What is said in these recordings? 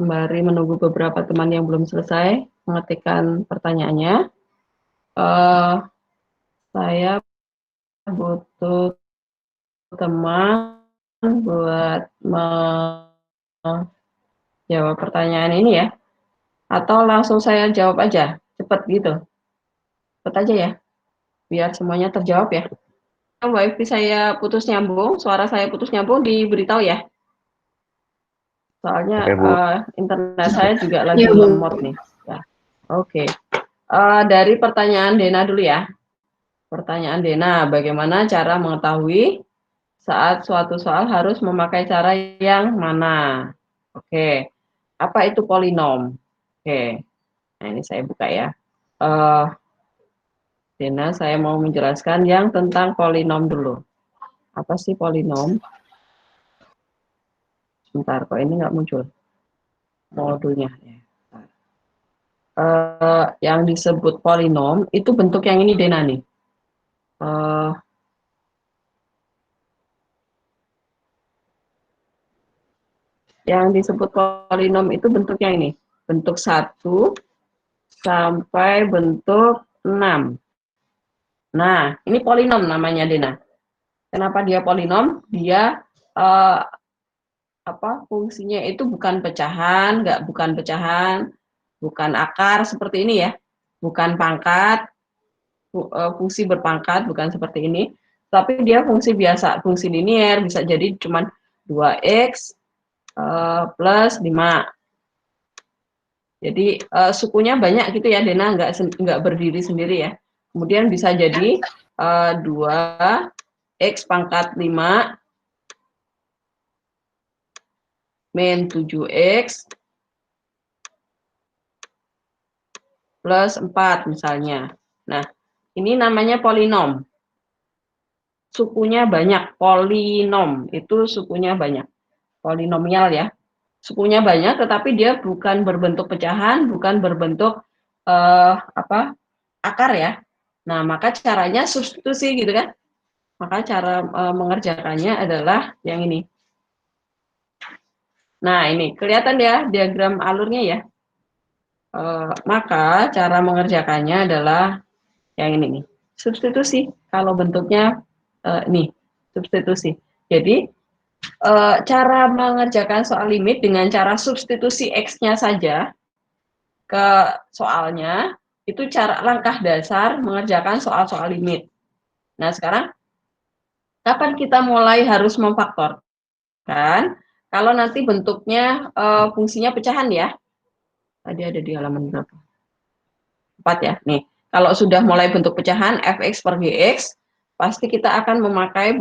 sembari menunggu beberapa teman yang belum selesai mengetikkan pertanyaannya. Saya butuh teman buat menjawab pertanyaan ini ya. Atau langsung saya jawab aja, cepet gitu. Cepet aja ya, biar semuanya terjawab ya. Wifi saya putus nyambung, suara saya putus nyambung, diberitahu ya. Soalnya Oke, Bu. internet saya juga lagi Ya, Bu. lemot nih. Ya. Oke. Dari pertanyaan Dena dulu ya. Pertanyaan Dena, bagaimana cara mengetahui saat suatu soal harus memakai cara yang mana? Oke. Apa itu polinom? Oke. Nah, ini saya buka ya. Dena, saya mau menjelaskan yang tentang polinom dulu. Apa sih polinom? Sebentar, kok ini nggak muncul modulnya. Yang disebut polinom itu bentuk yang ini, Dena nih. Yang disebut polinom itu bentuknya ini, bentuk 1 sampai bentuk 6. Nah, ini polinom namanya, Dena. Kenapa dia polinom? Dia fungsinya itu bukan pecahan, bukan pecahan, bukan akar seperti ini ya, bukan pangkat, fungsi berpangkat, bukan seperti ini, tapi dia fungsi biasa, fungsi linier, bisa jadi cuman 2x plus 5. Jadi sukunya banyak gitu ya, Dena, nggak berdiri sendiri ya. Kemudian bisa jadi 2x pangkat 5 min 7x plus 4 misalnya. Nah, ini namanya polinom. Sukunya banyak, polinom itu sukunya banyak. Polinomial ya. Sukunya banyak, tetapi dia bukan berbentuk pecahan, bukan berbentuk akar ya. Nah, maka caranya substitusi gitu kan. Maka cara mengerjakannya adalah yang ini. Nah, ini kelihatan ya diagram alurnya ya. Maka cara mengerjakannya adalah yang ini nih. Substitusi. Kalau bentuknya nih, substitusi. Jadi cara mengerjakan soal limit dengan cara substitusi X-nya saja ke soalnya, itu cara langkah dasar mengerjakan soal-soal limit. Nah, sekarang kapan kita mulai harus memfaktorkan? Kalau nanti bentuknya fungsinya pecahan ya. Tadi ada di halaman berapa? 4 ya. Nih, kalau sudah mulai bentuk pecahan fx per gx, pasti kita akan memakai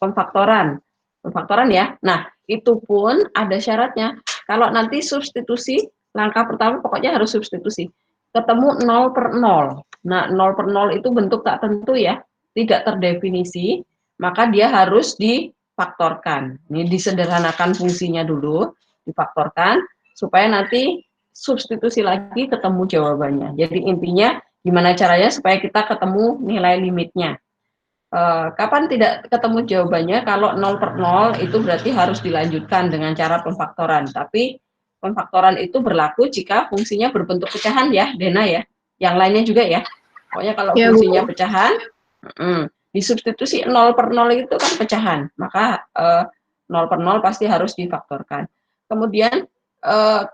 pemfaktoran. Pemfaktoran ya. Nah, itu pun ada syaratnya. Kalau nanti substitusi, langkah pertama pokoknya harus substitusi. Ketemu 0 per 0. Nah, 0 per 0 itu bentuk tak tentu ya. Tidak terdefinisi, maka dia harus difaktorkan. Ini disederhanakan fungsinya dulu, difaktorkan, supaya nanti substitusi lagi ketemu jawabannya. Jadi intinya gimana caranya supaya kita ketemu nilai limitnya. Kapan tidak ketemu jawabannya? Kalau 0 per 0 itu berarti harus dilanjutkan dengan cara pemfaktoran. Tapi pemfaktoran itu berlaku jika fungsinya berbentuk pecahan ya, Dena ya. Yang lainnya juga ya. Pokoknya kalau Ya, fungsinya Bu. pecahan, disubstitusi 0 per 0 itu kan pecahan. Maka 0 per 0 pasti harus difaktorkan. Kemudian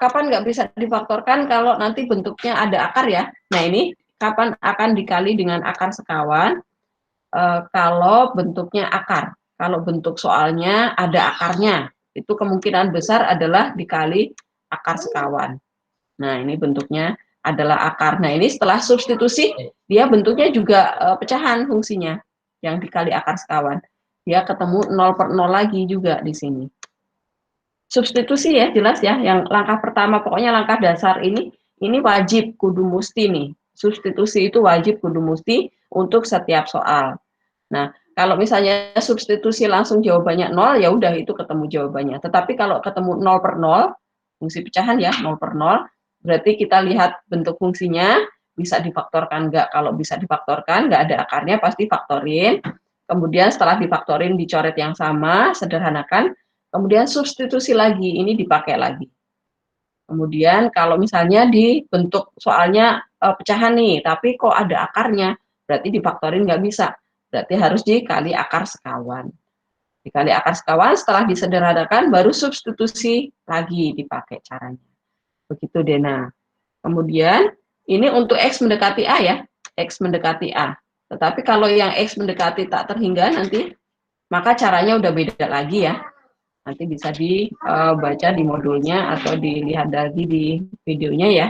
kapan nggak bisa difaktorkan kalau nanti bentuknya ada akar ya. Nah, ini kapan akan dikali dengan akar sekawan kalau bentuknya akar. Kalau bentuk soalnya ada akarnya, itu kemungkinan besar adalah dikali akar sekawan. Nah, ini bentuknya adalah akar. Nah, ini setelah substitusi, dia bentuknya juga pecahan fungsinya, yang dikali akar sekawan. Dia ketemu 0 per 0 lagi juga di sini. Substitusi ya, jelas ya, yang langkah pertama, pokoknya langkah dasar ini wajib, kudu musti nih. Substitusi itu wajib, kudu musti untuk setiap soal. Nah, kalau misalnya substitusi langsung jawabannya 0, ya udah itu ketemu jawabannya. Tetapi kalau ketemu 0 per 0, fungsi pecahan ya, 0 per 0, berarti kita lihat bentuk fungsinya, bisa difaktorkan nggak? Kalau bisa difaktorkan, nggak ada akarnya, pasti faktorin. Kemudian setelah difaktorin, dicoret yang sama, sederhanakan. Kemudian substitusi lagi, ini dipakai lagi. Kemudian kalau misalnya di bentuk soalnya pecahan nih, tapi kok ada akarnya, berarti difaktorin nggak bisa. Berarti harus dikali akar sekawan. Dikali akar sekawan, setelah disederhanakan, baru substitusi lagi dipakai caranya. Begitu, Dena. Kemudian, ini untuk X mendekati A ya, X mendekati A. Tetapi kalau yang X mendekati tak terhingga nanti, maka caranya udah beda lagi ya. Nanti bisa dibaca di modulnya atau dilihat lagi di videonya ya.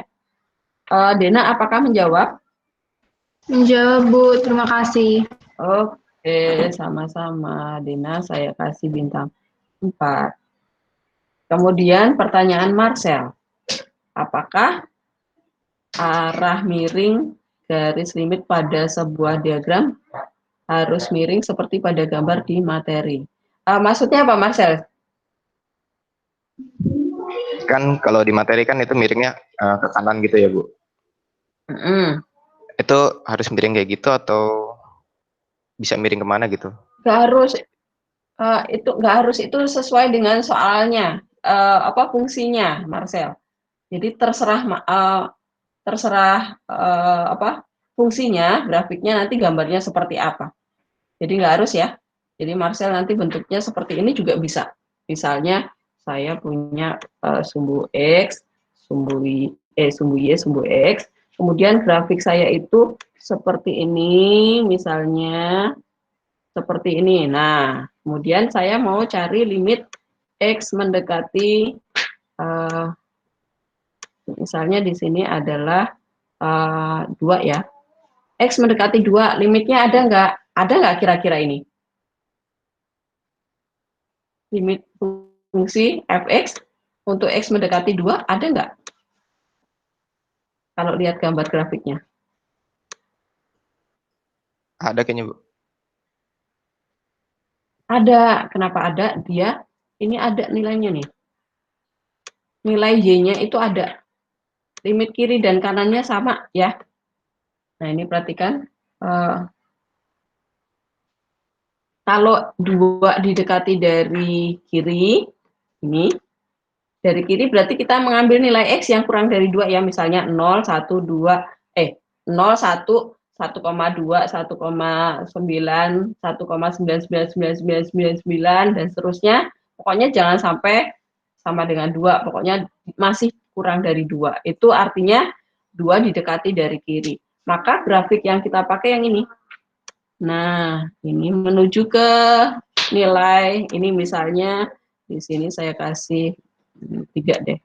Dena, apakah menjawab? Menjawab, Bu. Terima kasih. Oke, sama-sama. Dena, saya kasih bintang 4. Kemudian pertanyaan Marcel. Apakah arah miring garis limit pada sebuah diagram harus miring seperti pada gambar di materi? Maksudnya apa, Marcel? Kan kalau di materi kan itu miringnya ke kanan gitu ya, Bu. Itu harus miring kayak gitu atau bisa miring kemana gitu? Nggak harus, itu sesuai dengan soalnya, apa fungsinya, Marcel. Jadi terserah apa fungsinya, grafiknya nanti gambarnya seperti apa. Jadi nggak harus ya. Jadi Marcel nanti bentuknya seperti ini juga bisa. Misalnya saya punya sumbu X, sumbu Y, sumbu X. Kemudian grafik saya itu seperti ini, misalnya seperti ini. Nah, kemudian saya mau cari limit X mendekati, misalnya di sini adalah 2 ya. X mendekati 2, limitnya ada nggak? Ada nggak kira-kira ini? Limit fungsi fx untuk x mendekati 2 ada nggak? Kalau lihat gambar grafiknya. Ada kayaknya, Bu. Ada. Kenapa ada? Dia ini ada nilainya nih. Nilai y-nya itu ada. Limit kiri dan kanannya sama ya. Nah, ini perhatikan. Kalau 2 didekati dari kiri, ini dari kiri berarti kita mengambil nilai X yang kurang dari 2 ya, misalnya 0, 1, 2, 0, 1, 1,2, 1,9, 1,99999 dan seterusnya. Pokoknya jangan sampai sama dengan 2, pokoknya masih kurang dari 2. Itu artinya 2 didekati dari kiri. Maka grafik yang kita pakai yang ini. Nah, ini menuju ke nilai, ini misalnya di sini saya kasih 3 deh.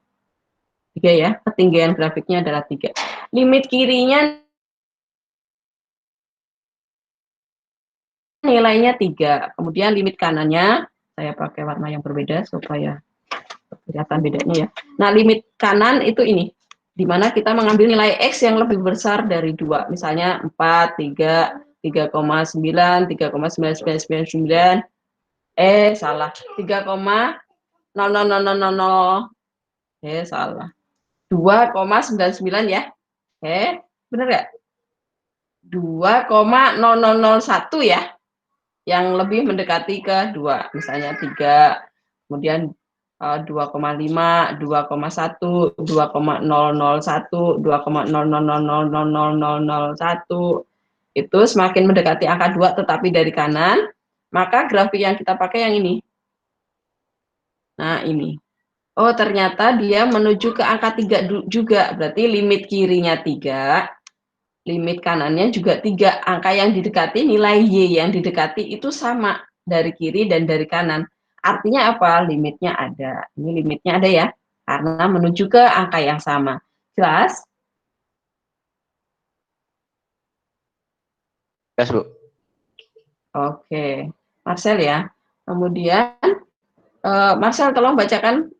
3 ya, ketinggian grafiknya adalah 3. Limit kirinya nilainya 3. Kemudian limit kanannya, saya pakai warna yang berbeda supaya kelihatan bedanya ya. Nah, limit kanan itu ini, di mana kita mengambil nilai X yang lebih besar dari 2. Misalnya 4, 3, 3,9, 3,9999, salah. 3,00000. Salah. 2,99 ya. Bener nggak? 2,0001 ya. Yang lebih mendekati ke 2. Misalnya 3, kemudian 2,5, 2,1, 2,001, 2,000000001. Itu semakin mendekati angka 2 tetapi dari kanan, maka grafik yang kita pakai yang ini. Nah, ini. Oh, ternyata dia menuju ke angka 3 juga. Berarti limit kirinya 3, limit kanannya juga 3. Angka yang didekati, nilai Y yang didekati itu sama dari kiri dan dari kanan. Artinya apa? Limitnya ada. Ini limitnya ada ya. Karena menuju ke angka yang sama. Jelas? Yes, Bu. Oke. Marcel ya. Kemudian, Marcel tolong bacakan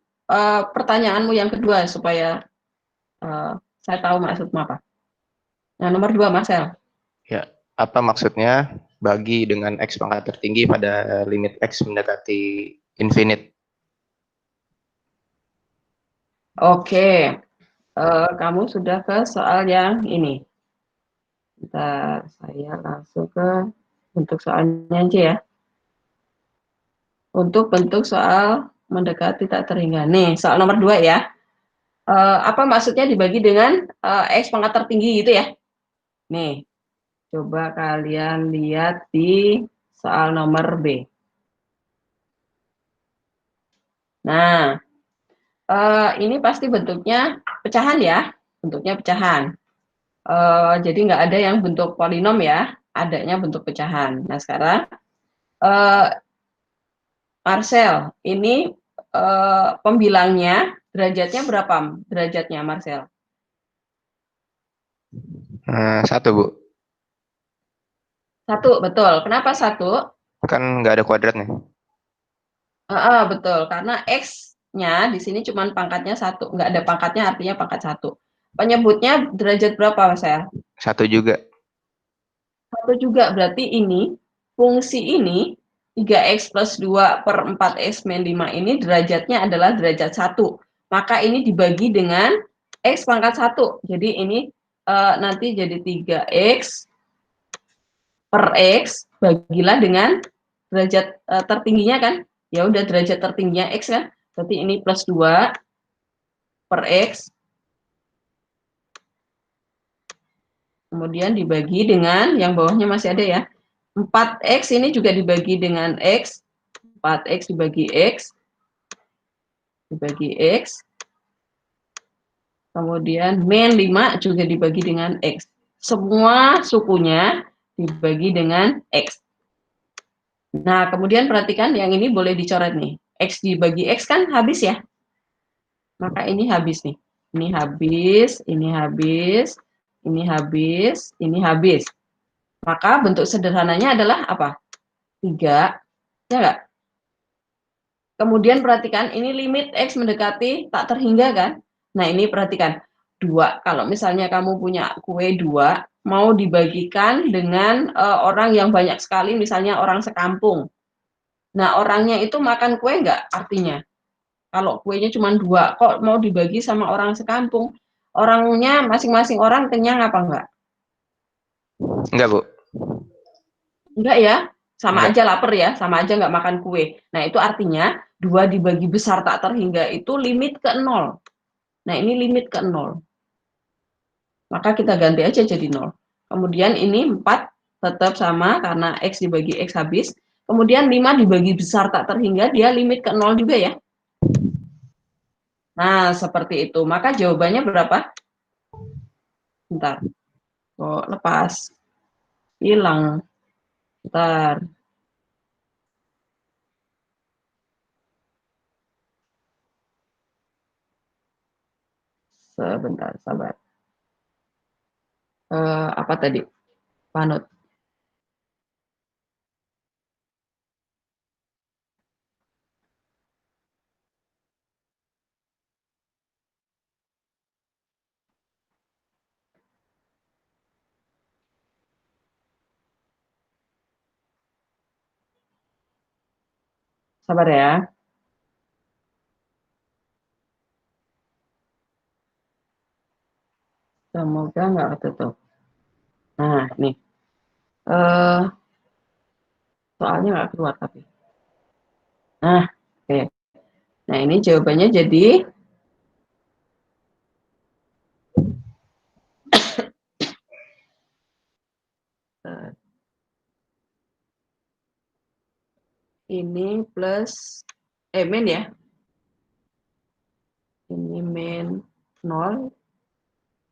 pertanyaanmu yang kedua supaya saya tahu maksudmu apa. Nah, nomor 2, Marcel. Ya, apa maksudnya bagi dengan X pangkat tertinggi pada limit X mendekati infinite? Oke. Kamu sudah ke soal yang ini. Bentar, saya langsung ke bentuk soalnya aja ya. Untuk bentuk soal mendekati tak terhingga. Nih, soal nomor 2 ya. Apa maksudnya dibagi dengan X pangkat tertinggi gitu ya? Nih, coba kalian lihat di soal nomor B. Nah, ini pasti bentuknya pecahan ya, bentuknya pecahan. Jadi nggak ada yang bentuk polinom ya, adanya bentuk pecahan. Nah sekarang Marcel, ini pembilangnya derajatnya berapa derajatnya Marcel? 1, Bu. 1, betul. Kenapa 1? Kan nggak ada kuadratnya. Betul, karena X-nya di sini cuma pangkatnya 1, nggak ada pangkatnya artinya pangkat 1. Penyebutnya derajat berapa Marcel? 1 juga. 1 juga, berarti ini, fungsi ini, 3X plus 2 per 4X min 5 ini derajatnya adalah derajat 1. Maka ini dibagi dengan X pangkat 1. Jadi ini nanti jadi 3X per X, bagilah dengan derajat tertingginya kan. Ya udah derajat tertingginya X kan. Berarti ini plus 2 per X. Kemudian dibagi dengan, yang bawahnya masih ada ya, 4X ini juga dibagi dengan X, 4X dibagi X, kemudian min 5 juga dibagi dengan X. Semua sukunya dibagi dengan X. Nah, kemudian perhatikan yang ini boleh dicoret nih. X dibagi X kan habis ya. Maka ini habis nih. Ini habis, ini habis, ini habis, ini habis. Maka bentuk sederhananya adalah apa? 3, ya enggak? Kemudian perhatikan, ini limit X mendekati tak terhingga kan? Nah ini perhatikan, 2. Kalau misalnya kamu punya kue 2, mau dibagikan dengan orang yang banyak sekali, misalnya orang sekampung. Nah orangnya itu makan kue enggak artinya? Kalau kuenya cuma 2, kok mau dibagi sama orang sekampung? Orangnya masing-masing orang kenyang apa enggak? Enggak, Bu. Enggak ya, sama Enggak. aja lapar ya, sama aja nggak makan kue. Nah itu artinya 2 dibagi besar tak terhingga itu limit ke 0. Nah ini limit ke 0. Maka kita ganti aja jadi 0. Kemudian ini 4 tetap sama karena X dibagi X habis. Kemudian 5 dibagi besar tak terhingga, dia limit ke 0 juga ya. Nah seperti itu, maka jawabannya berapa? Bentar, kok lepas, hilang, bentar. Sebentar, sabar. Apa tadi? Panut. Sabar ya. Semoga nggak ketutup. Nah, nih. Soalnya nggak keluar tapi. Nah, oke. Nah, ini jawabannya jadi ini plus min ya. Ini min 0.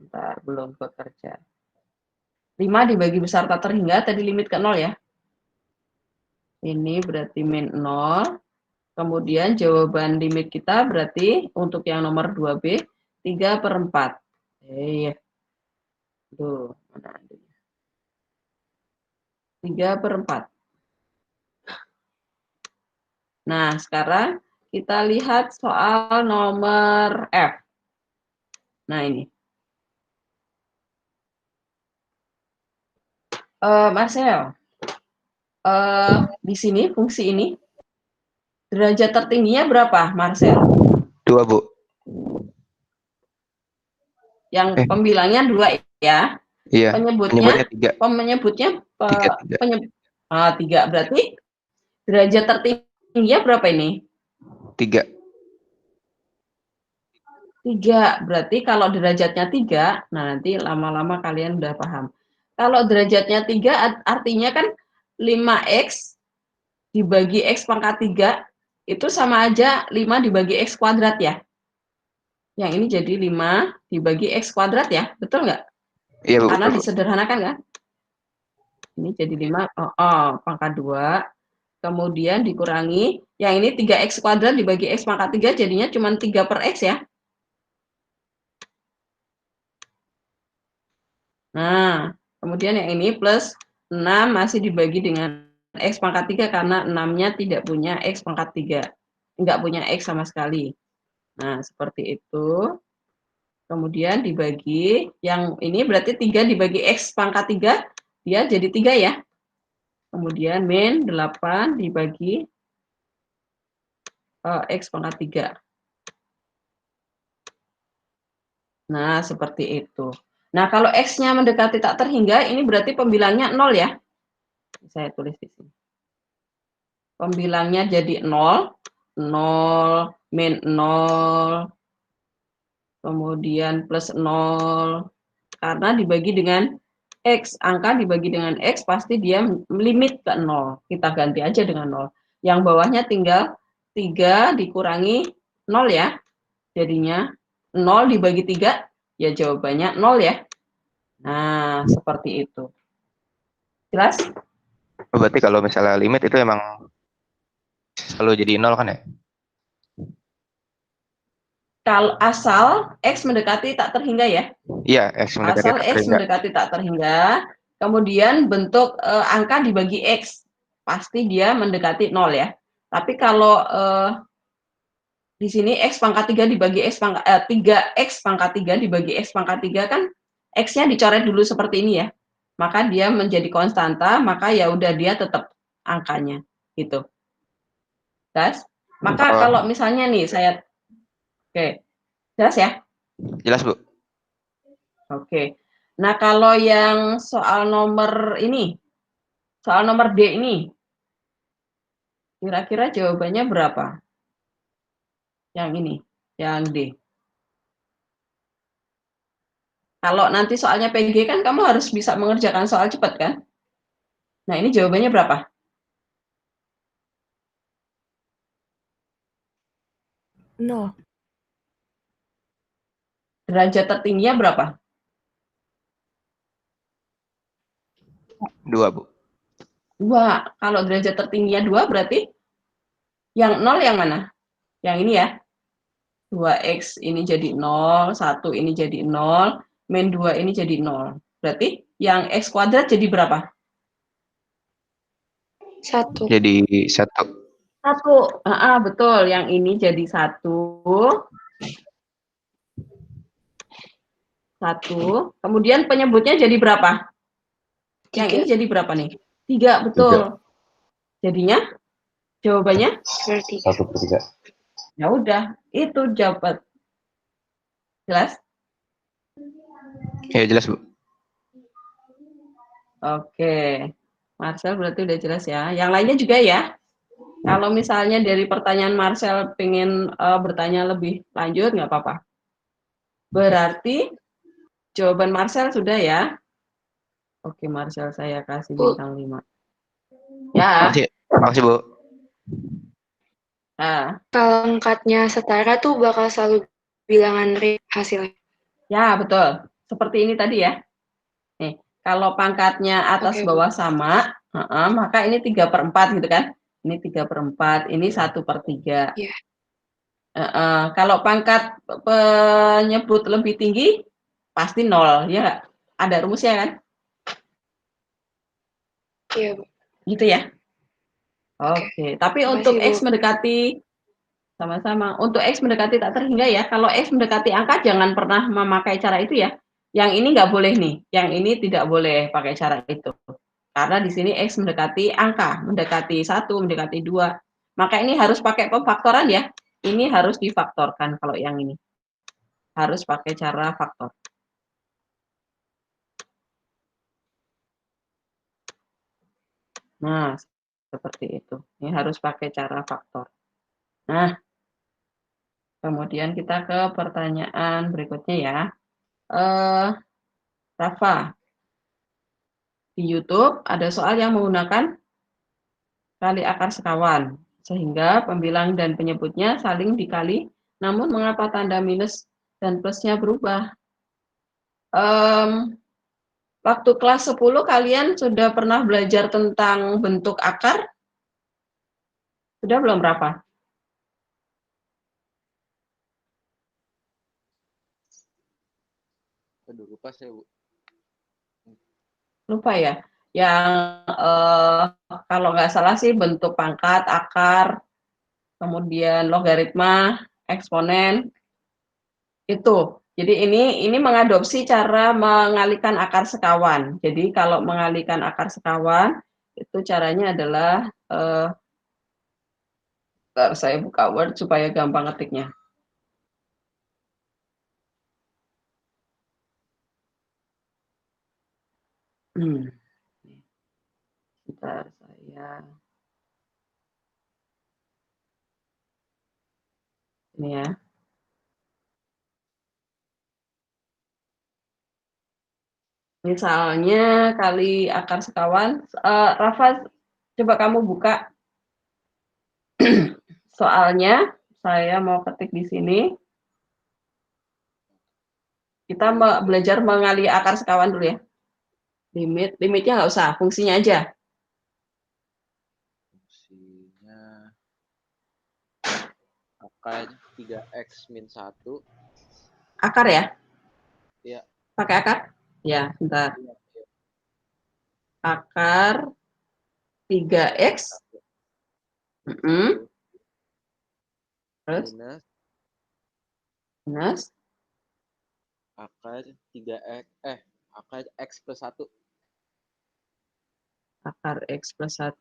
Bentar, belum bekerja. 5 dibagi besar tak terhingga, tadi limit ke 0 ya. Ini berarti min 0. Kemudian jawaban limit kita berarti untuk yang nomor 2B, 3/4. Iya. Tuh, mana adanya. 3/4. Nah, sekarang kita lihat soal nomor F. Nah, ini. Marcel, di sini fungsi ini derajat tertingginya berapa, Marcel? 2, Bu. Yang pembilangnya 2 ya. Iya. Penyebutnya 3. 3. Berarti derajat tertingginya berapa ini? 3. 3. Berarti kalau derajatnya 3, nah nanti lama-lama kalian udah paham. Kalau derajatnya 3 artinya kan 5x dibagi x pangkat 3 itu sama aja 5 dibagi x kuadrat ya. Yang ini jadi 5 dibagi x kuadrat ya, betul nggak? Iya, Bu. Karena Betul, Bu. disederhanakan kan? Ini jadi 5, pangkat 2. Kemudian dikurangi, yang ini 3x kuadrat dibagi x pangkat 3 jadinya cuma 3 per x ya. Nah, kemudian yang ini plus 6 masih dibagi dengan x pangkat 3 karena 6-nya tidak punya x pangkat 3. Enggak punya x sama sekali. Nah, seperti itu. Kemudian dibagi, yang ini berarti 3 dibagi x pangkat 3, dia jadi 3 ya. Kemudian min 8 dibagi x pangkat 3. Nah, seperti itu. Nah, kalau x-nya mendekati tak terhingga, ini berarti pembilangnya 0 ya. Saya tulis di sini. Pembilangnya jadi 0, 0, min 0, kemudian plus 0. Karena dibagi dengan x, angka dibagi dengan x pasti dia limit ke 0. Kita ganti aja dengan 0. Yang bawahnya tinggal 3 dikurangi 0 ya. Jadinya 0 dibagi 3, ya jawabannya 0 ya. Nah, seperti itu. Jelas? Berarti kalau misalnya limit itu emang selalu jadi 0 kan ya? Kalau asal x mendekati tak terhingga ya. Iya, X mendekati Asal tak x terhingga. mendekati tak terhingga, kemudian bentuk angka dibagi x, pasti dia mendekati 0 ya. Tapi kalau di sini x pangkat 3 dibagi x pangkat 3x pangkat 3 dibagi x pangkat 3 kan x-nya dicoret dulu seperti ini ya. Maka dia menjadi konstanta, maka ya udah dia tetap angkanya gitu. Guys, maka Oh, kalau misalnya nih saya oke, jelas ya? jelas, Bu. Oke. Nah, kalau yang soal nomor ini, soal nomor D ini, kira-kira jawabannya berapa? Yang ini, yang D. Kalau nanti soalnya PG kan kamu harus bisa mengerjakan soal cepat kan? Nah, ini jawabannya berapa? Nol. Derajat tertingginya berapa? 2, Bu. 2. Kalau derajat tertingginya 2 berarti yang 0 yang mana? Yang ini ya. 2x ini jadi 0, 1 ini jadi 0, min 2 ini jadi 0. Berarti yang x kuadrat jadi berapa? 1. Jadi 1. 1. Betul. Yang ini jadi 1. 1. Kemudian penyebutnya jadi berapa? Yang 3. ini jadi berapa nih? 3, betul. Jadinya jawabannya? Sepertiga. 1/3. Ya udah, itu jawaban. Jelas? Ya, jelas, Bu. Oke. Marcel berarti udah jelas ya. Yang lainnya juga ya. Kalau misalnya dari pertanyaan Marcel pengen bertanya lebih lanjut, nggak apa-apa. Berarti jawaban Marcel sudah ya. Oke, Marcel saya kasih Bu, bintang 5. Ya. Makasih. Makasih, Bu. Nah, kalau angkatnya setara tuh bakal selalu bilangan real hasilnya. ya betul. Seperti ini tadi ya. Nih, kalau pangkatnya atas Oke, Bu. bawah sama, maka ini 3/4 gitu kan. Ini 3/4, ini 1/3. Iya. Kalau pangkat penyebut lebih tinggi, pasti 0, ya nggak? Ada rumusnya kan? Iya, Bu. Gitu ya? Oke. Oke, tapi untuk Makasih, Bu. X mendekati, sama-sama. Untuk X mendekati tak terhingga ya, kalau X mendekati angka jangan pernah memakai cara itu ya. Yang ini nggak boleh nih, yang ini tidak boleh pakai cara itu. Karena di sini X mendekati angka, mendekati 1, mendekati 2. Maka ini harus pakai pemfaktoran ya. Ini harus difaktorkan kalau yang ini. Harus pakai cara faktor. Nah, seperti itu. Ini harus pakai cara faktor. Nah, Kemudian kita ke pertanyaan berikutnya ya. Rafa, di YouTube ada soal yang menggunakan kali akar sekawan, sehingga pembilang dan penyebutnya saling dikali, namun mengapa tanda minus dan plusnya berubah? Waktu kelas 10 kalian sudah pernah belajar tentang bentuk akar? Sudah belum, Rafa? Aduh, lupa saya, Bu. Lupa ya? Yang kalau nggak salah sih bentuk pangkat, akar, kemudian logaritma, eksponen, itu. Jadi ini mengadopsi cara mengalihkan akar sekawan. Jadi kalau mengalihkan akar sekawan, itu caranya adalah, saya buka Word supaya gampang ngetiknya. Sebentar, saya ini ya. Misalnya kali akar sekawan, Rafa, coba kamu buka soalnya, saya mau ketik di sini. Kita belajar mengalih akar sekawan dulu ya. Limitnya nggak usah, fungsinya aja. Fungsinya akar 3x min 1. Akar ya? Iya. Pakai akar? Ya, bentar. Iya, iya. Akar 3x. Terus? Minus. Akar 3x, akar x plus 1. Akar x plus 1.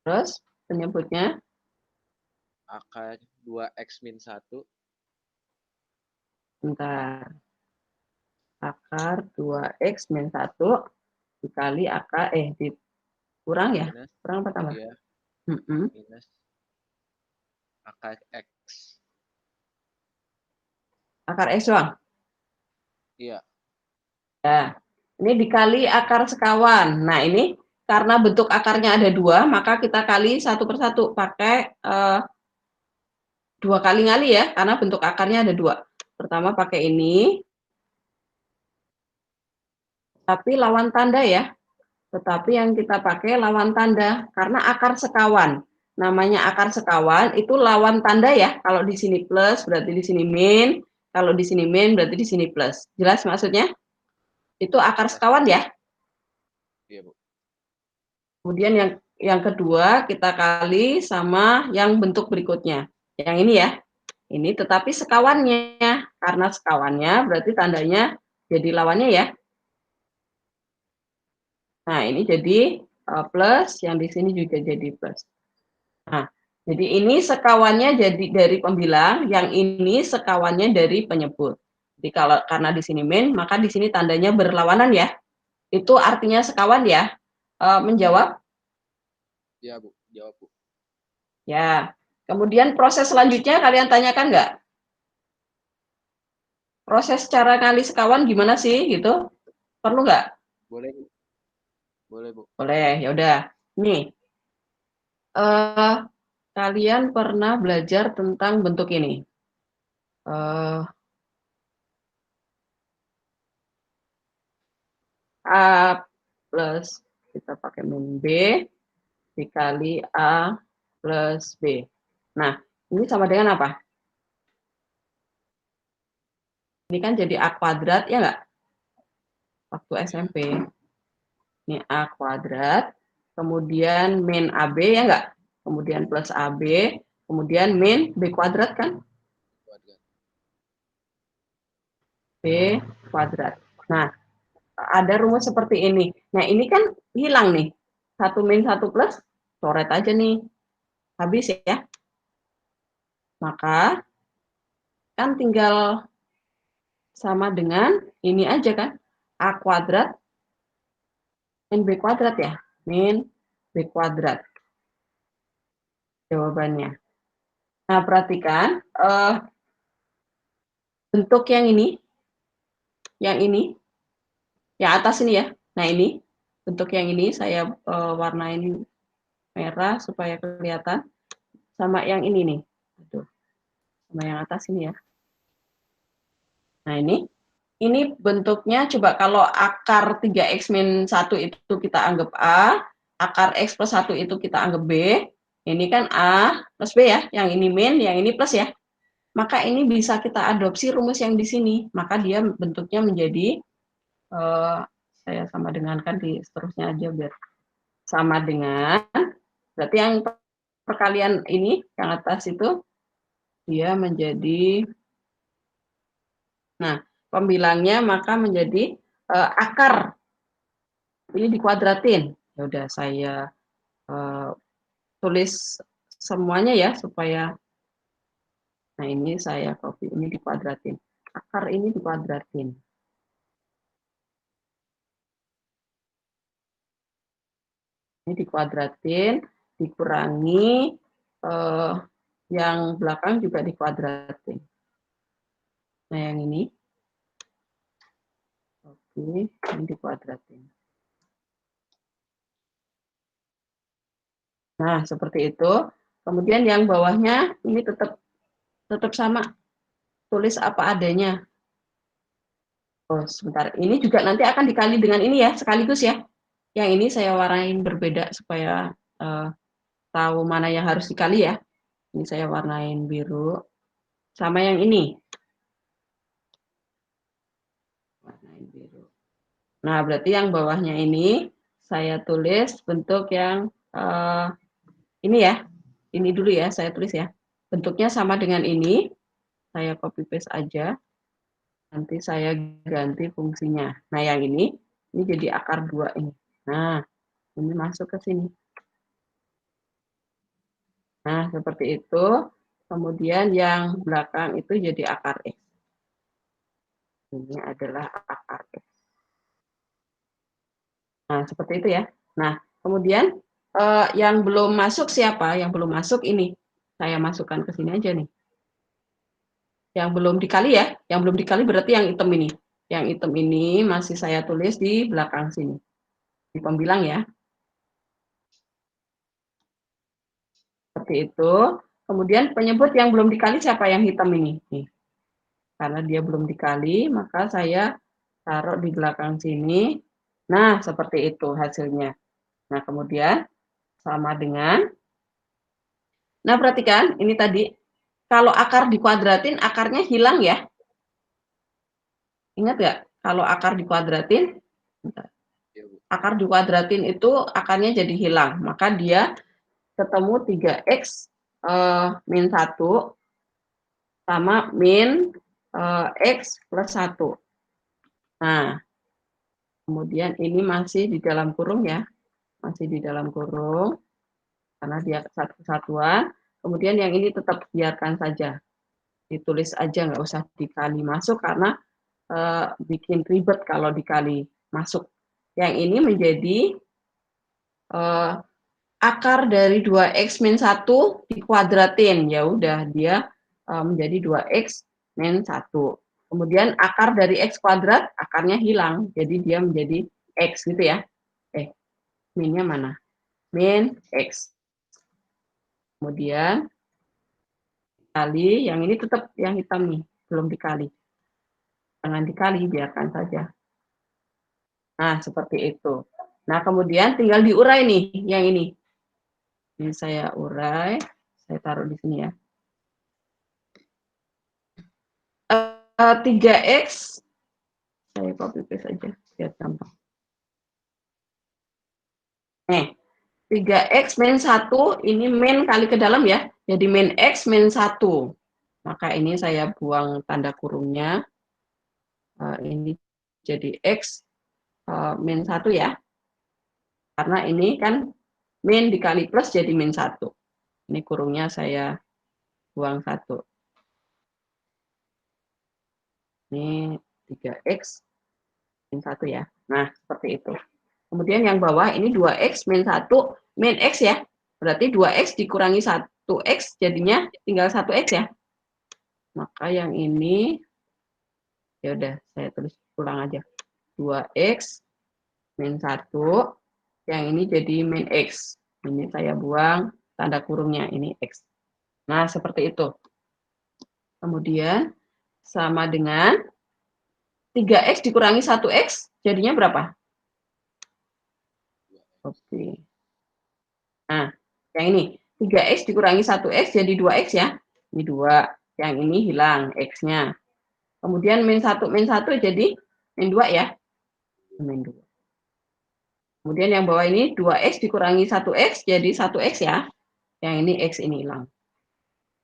Terus penyebutnya? Akar 2x min 1. Bentar. Akar 2x min 1 dikali akar, kurang ya? Minus, Kurang apa tambah? iya, minus akar x. Akar x doang? Iya. Ya. Ini dikali akar sekawan. Nah, ini karena bentuk akarnya ada 2, maka kita kali satu per satu. Pakai 2 kali ngali ya, karena bentuk akarnya ada 2. Pertama pakai ini. Tapi lawan tanda ya. Tetapi yang kita pakai lawan tanda, karena akar sekawan. Namanya akar sekawan, itu lawan tanda ya. Kalau di sini plus, berarti di sini min. Kalau di sini min, berarti di sini plus. Jelas maksudnya? Itu akar sekawan ya. Iya, Bu. Kemudian yang kedua kita kali sama yang bentuk berikutnya. Yang ini ya. Ini tetapi sekawannya. Karena sekawannya berarti tandanya jadi lawannya ya. Nah, ini jadi plus, yang di sini juga jadi plus. Nah, jadi ini sekawannya jadi dari pembilang, yang ini sekawannya dari penyebut. Jadi kalau karena di sini min, maka di sini tandanya berlawanan ya. Itu artinya sekawan ya. Menjawab? Iya, Bu. Jawab, Bu. Ya. Kemudian proses selanjutnya kalian tanyakan nggak? Proses cara ngali sekawan gimana sih gitu? Perlu nggak? Boleh, Bu. Boleh, Bu. Boleh, ya udah. Nih, kalian pernah belajar tentang bentuk ini. A plus, kita pakai min B, dikali A plus B. Nah, ini sama dengan apa? Ini kan jadi A kuadrat, ya nggak? Waktu SMP. Ini A kuadrat, kemudian min AB, ya nggak? Kemudian plus AB, kemudian min B kuadrat kan? B kuadrat. Nah, ada rumus seperti ini. Nah, ini kan hilang nih. 1 min 1 plus, coret aja nih. Habis ya. Maka, kan tinggal sama dengan ini aja kan. A kuadrat min B kuadrat ya. Min B kuadrat. Jawabannya. Nah, perhatikan bentuk yang atas ini ya. Nah, ini bentuk yang ini saya warnain merah supaya kelihatan, sama yang ini nih. Aduh, sama yang atas ini ya. Nah, ini bentuknya coba kalau akar 3x min 1 itu kita anggap A, akar x plus 1 itu kita anggap B, ini kan A plus B ya, yang ini min, yang ini plus ya. Maka ini bisa kita adopsi rumus yang di sini, maka dia bentuknya menjadi, saya sama dengankan di seterusnya aja biar sama dengan, berarti yang perkalian ini, yang atas itu, dia menjadi, nah, pembilangnya maka menjadi akar, ini dikuadratin. Ya udah saya tulis semuanya ya supaya, nah ini saya copy, ini dikuadratin. Akar ini dikuadratin. Ini dikuadratin, dikurangi, yang belakang juga dikuadratin. Nah yang ini, oke, ini dikuadratin. Nah, seperti itu. Kemudian yang bawahnya ini tetap sama. Tulis apa adanya. Oh, sebentar. Ini juga nanti akan dikali dengan ini ya, sekaligus ya. Yang ini saya warnain berbeda supaya tahu mana yang harus dikali ya. Ini saya warnain biru. Sama yang ini. Warnain biru. Nah, berarti yang bawahnya ini saya tulis bentuk yang ini ya. Ini dulu ya, saya tulis ya. Bentuknya sama dengan ini. Saya copy paste aja. Nanti saya ganti fungsinya. Nah, yang ini jadi akar 2 ini. Nah, ini masuk ke sini. Nah, seperti itu. Kemudian yang belakang itu jadi akar X. Ini adalah akar X. Nah, seperti itu ya. Nah, kemudian yang belum masuk siapa? Yang belum masuk ini. Saya masukkan ke sini aja nih. Yang belum dikali ya. Yang belum dikali berarti yang hitam ini. Yang hitam ini masih saya tulis di belakang sini. Di pembilang ya. Seperti itu. Kemudian penyebut yang belum dikali siapa? Yang hitam ini. Nih. Karena dia belum dikali, maka saya taruh di belakang sini. Nah, seperti itu hasilnya. Nah, kemudian sama dengan, nah perhatikan, ini tadi, kalau akar dikuadratin, akarnya hilang ya. Ingat nggak? Kalau akar dikuadratin, akar dikuadratin itu akarnya jadi hilang. Maka dia ketemu 3x min 1 sama min x plus 1. Nah, kemudian ini masih di dalam kurung ya. Masih di dalam kurung, karena dia satu kesatuan. Kemudian yang ini tetap biarkan saja. Ditulis aja, nggak usah dikali masuk, karena bikin ribet kalau dikali masuk. Yang ini menjadi akar dari 2x min 1 dikuadratin. Ya udah, dia menjadi 2x min 1. Kemudian akar dari x kuadrat, akarnya hilang. Jadi dia menjadi x gitu ya. Minnya mana? Min x. Kemudian kali, yang ini tetap yang hitam nih, belum dikali. Jangan dikali, biarkan saja. Nah, seperti itu. Nah, kemudian tinggal diurai nih, yang ini. Ini saya urai, saya taruh di sini ya. 3x, saya copy paste aja, biar gampang. Nih, 3x min 1, ini min kali ke dalam ya, jadi min x min 1. Maka ini saya buang tanda kurungnya. Ini jadi x min 1 ya. Karena ini kan min dikali plus jadi min 1. Ini kurungnya saya buang 1. Ini 3x min 1 ya. Nah, seperti itu. Kemudian yang bawah ini 2x min 1 min x ya. Berarti 2x dikurangi 1 1x jadinya tinggal 1x ya. Maka yang ini ya udah saya tulis ulang aja. 2x min 1, yang ini jadi min x. Ini saya buang tanda kurungnya, ini x. Nah, seperti itu. Kemudian sama dengan 3x dikurangi 1x jadinya berapa? Oke. Nah, yang ini 3x dikurangi 1x jadi 2x ya. Ini 2. Yang ini hilang x-nya. Kemudian min 1 jadi min 2 ya. Min 2. Kemudian yang bawah ini 2x dikurangi 1x jadi 1x ya. Yang ini x ini hilang.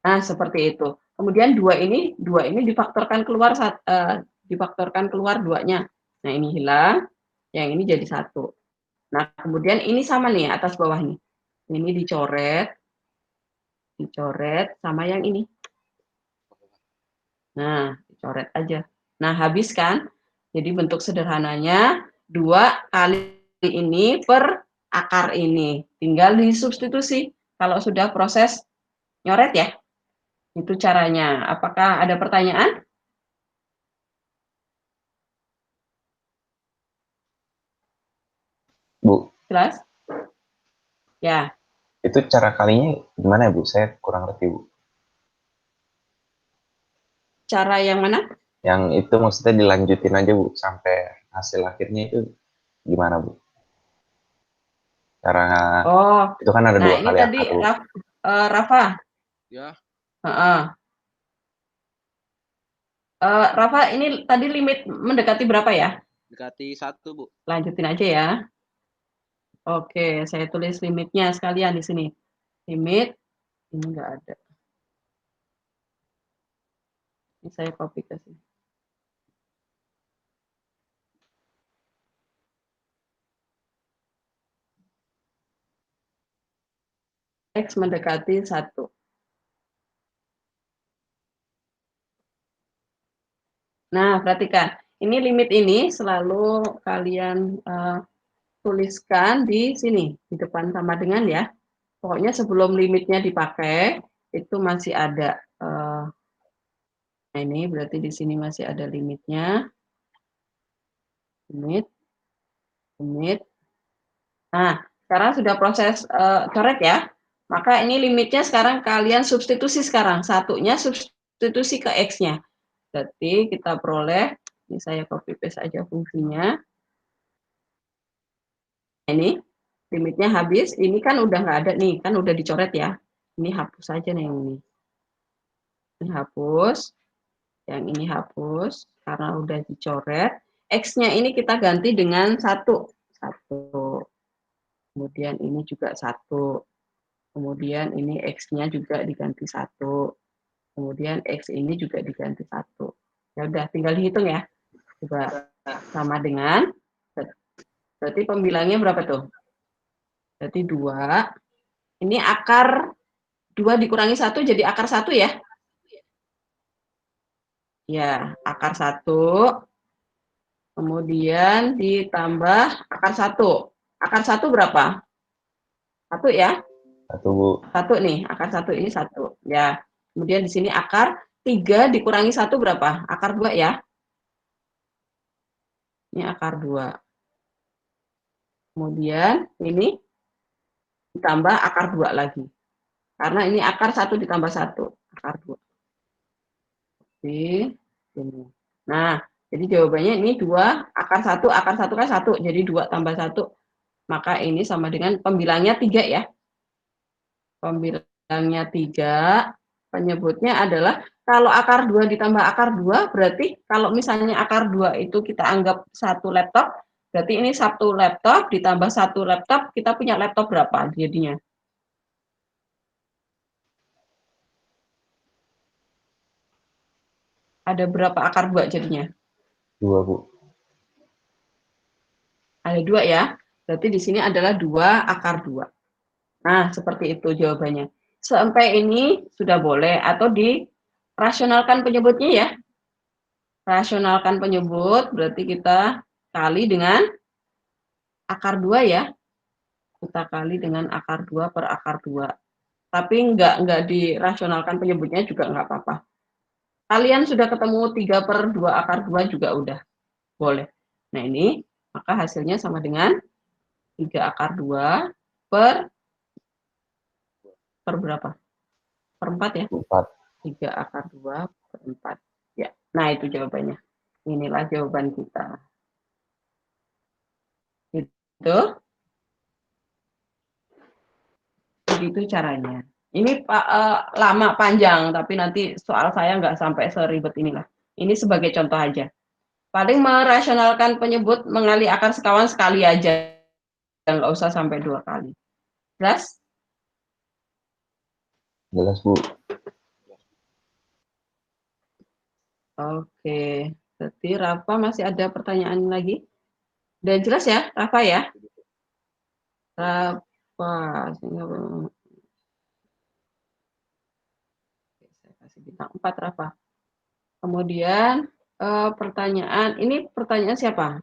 Nah, seperti itu. Kemudian 2 ini difaktorkan keluar difaktorkan keluar 2-nya. Nah, ini hilang. Yang ini jadi 1. Nah, kemudian ini sama nih atas bawah nih. Ini dicoret sama yang ini. Nah, dicoret aja. Nah, habis kan? Jadi bentuk sederhananya 2 kali ini per akar ini. Tinggal disubstitusi. Kalau sudah proses nyoret ya. Itu caranya. Apakah ada pertanyaan? Bu, Jelas? Ya. itu cara kalinya gimana ya, Bu? Saya kurang ngerti, Bu. Cara yang mana? Yang itu maksudnya dilanjutin aja, Bu, sampai hasil akhirnya itu gimana, Bu? Cara itu kan ada nah 2 ini kali tadi akar, Bu. Rafa. Ya, Rafa, ini tadi limit mendekati berapa ya? dekati 1, Bu. Lanjutin aja ya. Oke, saya tulis limitnya sekalian di sini. Limit, ini enggak ada. Ini saya copy ke sini. X mendekati 1. Nah, perhatikan. Ini limit ini selalu kalian tuliskan di sini, di depan sama dengan ya. Pokoknya sebelum limitnya dipakai, itu masih ada. Nah, ini berarti di sini masih ada limitnya. Limit. Nah, sekarang sudah proses coret ya. Maka ini limitnya sekarang kalian substitusi sekarang. Satunya substitusi ke X-nya. Berarti kita peroleh, ini saya copy paste aja fungsinya. Ini limitnya habis, ini kan udah nggak ada nih, kan udah dicoret ya. Ini hapus aja nih yang ini. Ini hapus, yang ini hapus, karena udah dicoret. X-nya ini kita ganti dengan 1. Kemudian ini juga 1. Kemudian ini X-nya juga diganti 1. Kemudian X ini juga diganti 1. Ya udah, tinggal dihitung ya. Coba sama dengan, berarti pembilangnya berapa tuh? Berarti 2. Ini akar 2 dikurangi 1 jadi akar 1 ya? Ya, akar 1. Kemudian ditambah akar 1. Akar 1 berapa? 1 ya? 1, Bu. 1 nih, akar 1 ini 1. Ya. Kemudian di sini akar 3 dikurangi 1 berapa? Akar 2 ya? Ini akar 2. Kemudian ini ditambah akar 2 lagi. Karena ini akar 1 ditambah 1. Akar 2. Oke. Nah, jadi jawabannya ini 2, akar 1 kan 1. Jadi 2 tambah 1. Maka ini sama dengan pembilangnya 3 ya. Pembilangnya 3. Penyebutnya adalah kalau akar 2 ditambah akar 2, berarti kalau misalnya akar 2 itu kita anggap 1 laptop, berarti ini 1 laptop ditambah 1 laptop, kita punya laptop berapa jadinya? Ada berapa akar 2 jadinya? 2, Bu. Ada 2 ya. Berarti di sini adalah 2 akar 2. Nah, seperti itu jawabannya. Sampai ini sudah boleh atau dirasionalkan penyebutnya ya. Rasionalkan penyebut berarti kita kali dengan akar 2 ya. Kita kali dengan akar 2 per akar 2. Tapi nggak dirasionalkan penyebutnya juga nggak apa-apa. Kalian sudah ketemu 3/2 akar 2 juga udah boleh. Nah ini, maka hasilnya sama dengan 3 akar 2 per berapa? Per 4 ya? 4. 3 akar 2 per 4. Ya, nah itu jawabannya. Inilah jawaban kita. Gitu. Begitu caranya. Ini lama panjang, tapi nanti soal saya nggak sampai seribet inilah. Ini sebagai contoh aja. Paling merasionalkan penyebut mengali akar sekawan sekali aja. Nggak usah sampai 2 kali. Jelas? Jelas, Bu. Oke. Berarti Rafa masih ada pertanyaan lagi? Udah jelas ya, Rafa ya? Rafa. Saya kasih bintang 4, Rafa. Kemudian pertanyaan, ini pertanyaan siapa?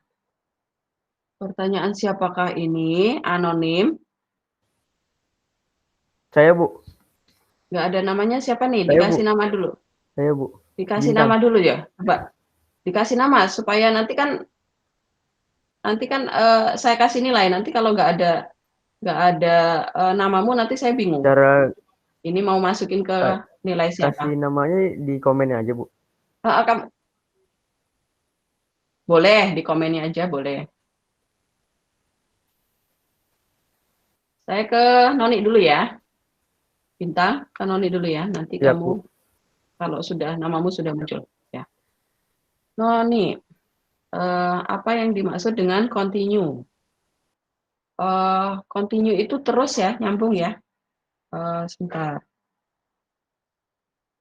Pertanyaan siapakah ini? Anonim. Saya, Bu. Nggak ada namanya siapa nih? Saya, Dikasih Bu. nama dulu. Saya, Bu. Dikasih Bintang. nama dulu ya, Mbak. Dikasih nama supaya nanti kan saya kasih nilai. Nanti kalau nggak ada namamu nanti saya bingung. Cara Ini mau masukin ke nilai siapa? kasih namanya di komennya aja, Bu. Boleh di komennya aja, boleh. Saya ke Noni dulu ya. Bintang ke Noni dulu ya. Nanti Siap, kamu Bu. kalau sudah namamu sudah muncul ya. Noni, apa yang dimaksud dengan continue? Continue itu terus ya, nyambung ya. Sebentar.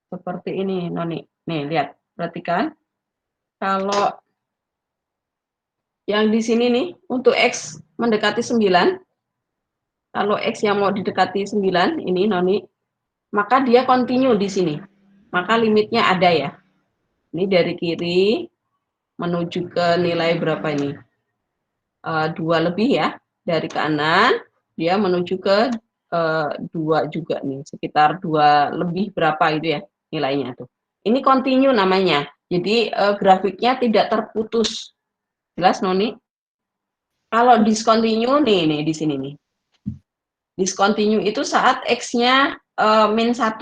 Seperti ini, Noni. Nih, lihat, perhatikan. Kalau yang di sini nih, untuk X mendekati 9, kalau X yang mau didekati 9, ini Noni, maka dia continue di sini. Maka limitnya ada ya. Ini dari kiri menuju ke nilai berapa ini? 2 lebih ya. Dari kanan, dia menuju ke 2 juga nih. Sekitar 2 lebih berapa itu ya nilainya tuh. Ini continue namanya. Jadi grafiknya tidak terputus. Jelas, Noni? Kalau discontinue nih di sini nih. Discontinue itu saat X-nya min 1.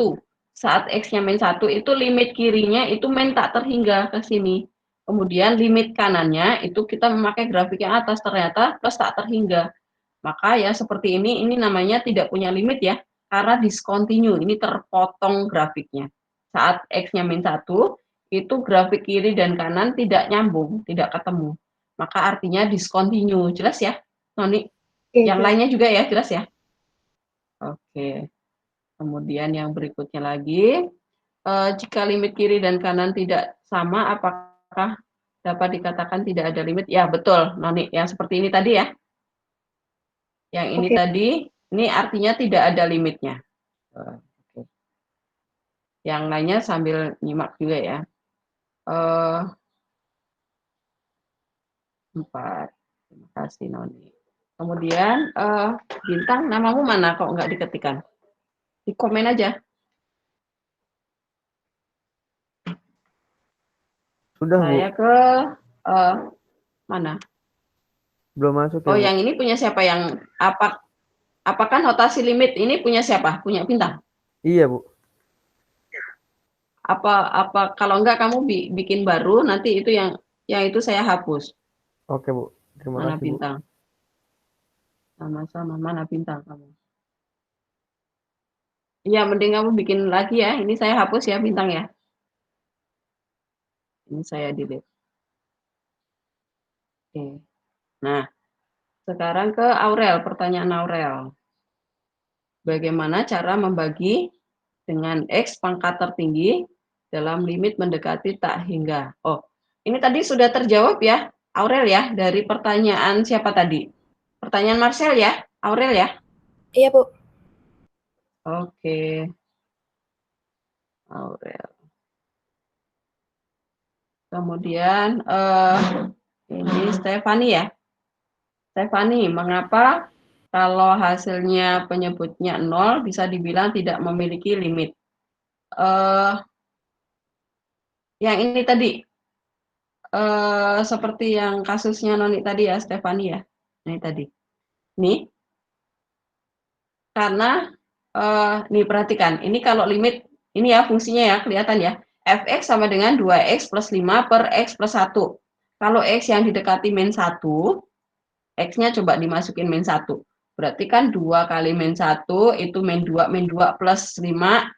Saat X-nya min 1 itu limit kirinya itu min tak terhingga ke sini. Kemudian limit kanannya itu kita memakai grafik yang atas ternyata plus tak terhingga. Maka ya seperti ini namanya tidak punya limit ya. Karena discontinue, ini terpotong grafiknya. Saat X-nya min 1, itu grafik kiri dan kanan tidak nyambung, tidak ketemu. Maka artinya discontinue. Jelas ya, Noni? Yang lainnya juga ya, jelas ya? Oke. Kemudian yang berikutnya lagi, jika limit kiri dan kanan tidak sama, apakah dapat dikatakan tidak ada limit? Ya, betul, Noni. Yang seperti ini tadi ya. Yang ini tadi, ini artinya tidak ada limitnya. Oke. Yang lainnya sambil nyimak juga ya. 4. Terima kasih, Noni. Kemudian, Bintang, namamu mana kok nggak diketikkan? Di komen aja. Sudah, Bu. Saya ke mana? Belum masuk ya, Oh, Bu. yang ini punya siapa? Yang apakah notasi limit ini punya siapa? Punya Bintang? Iya, Bu. Apa kalau enggak kamu bikin baru, nanti itu yang itu saya hapus. Oke, Bu. Terima Mana kasih, Bintang? Sama-sama, mana Bintang kamu? Iya, mending kamu bikin lagi ya. Ini saya hapus ya Bintang ya. Ini saya delete. Oke. Nah, sekarang ke Aurel, pertanyaan Aurel. Bagaimana cara membagi dengan X pangkat tertinggi dalam limit mendekati tak hingga? Oh, ini tadi sudah terjawab ya, Aurel ya, dari pertanyaan siapa tadi? Pertanyaan Marcel ya, Aurel ya? Iya, Bu. Oke. Aurel. Kemudian ini Stefani ya. Stefani, mengapa Kalau hasilnya penyebutnya 0, bisa dibilang tidak memiliki limit. Yang ini tadi, seperti yang kasusnya Noni tadi ya, Stefani ya. Ini tadi. Nih, karena, nih perhatikan, ini kalau limit, ini ya fungsinya ya, kelihatan ya. Fx sama dengan 2x plus 5 per x plus 1. Kalau x yang didekati min 1, x-nya coba dimasukin min 1. Berarti kan 2 kali min 1 itu min 2 plus 5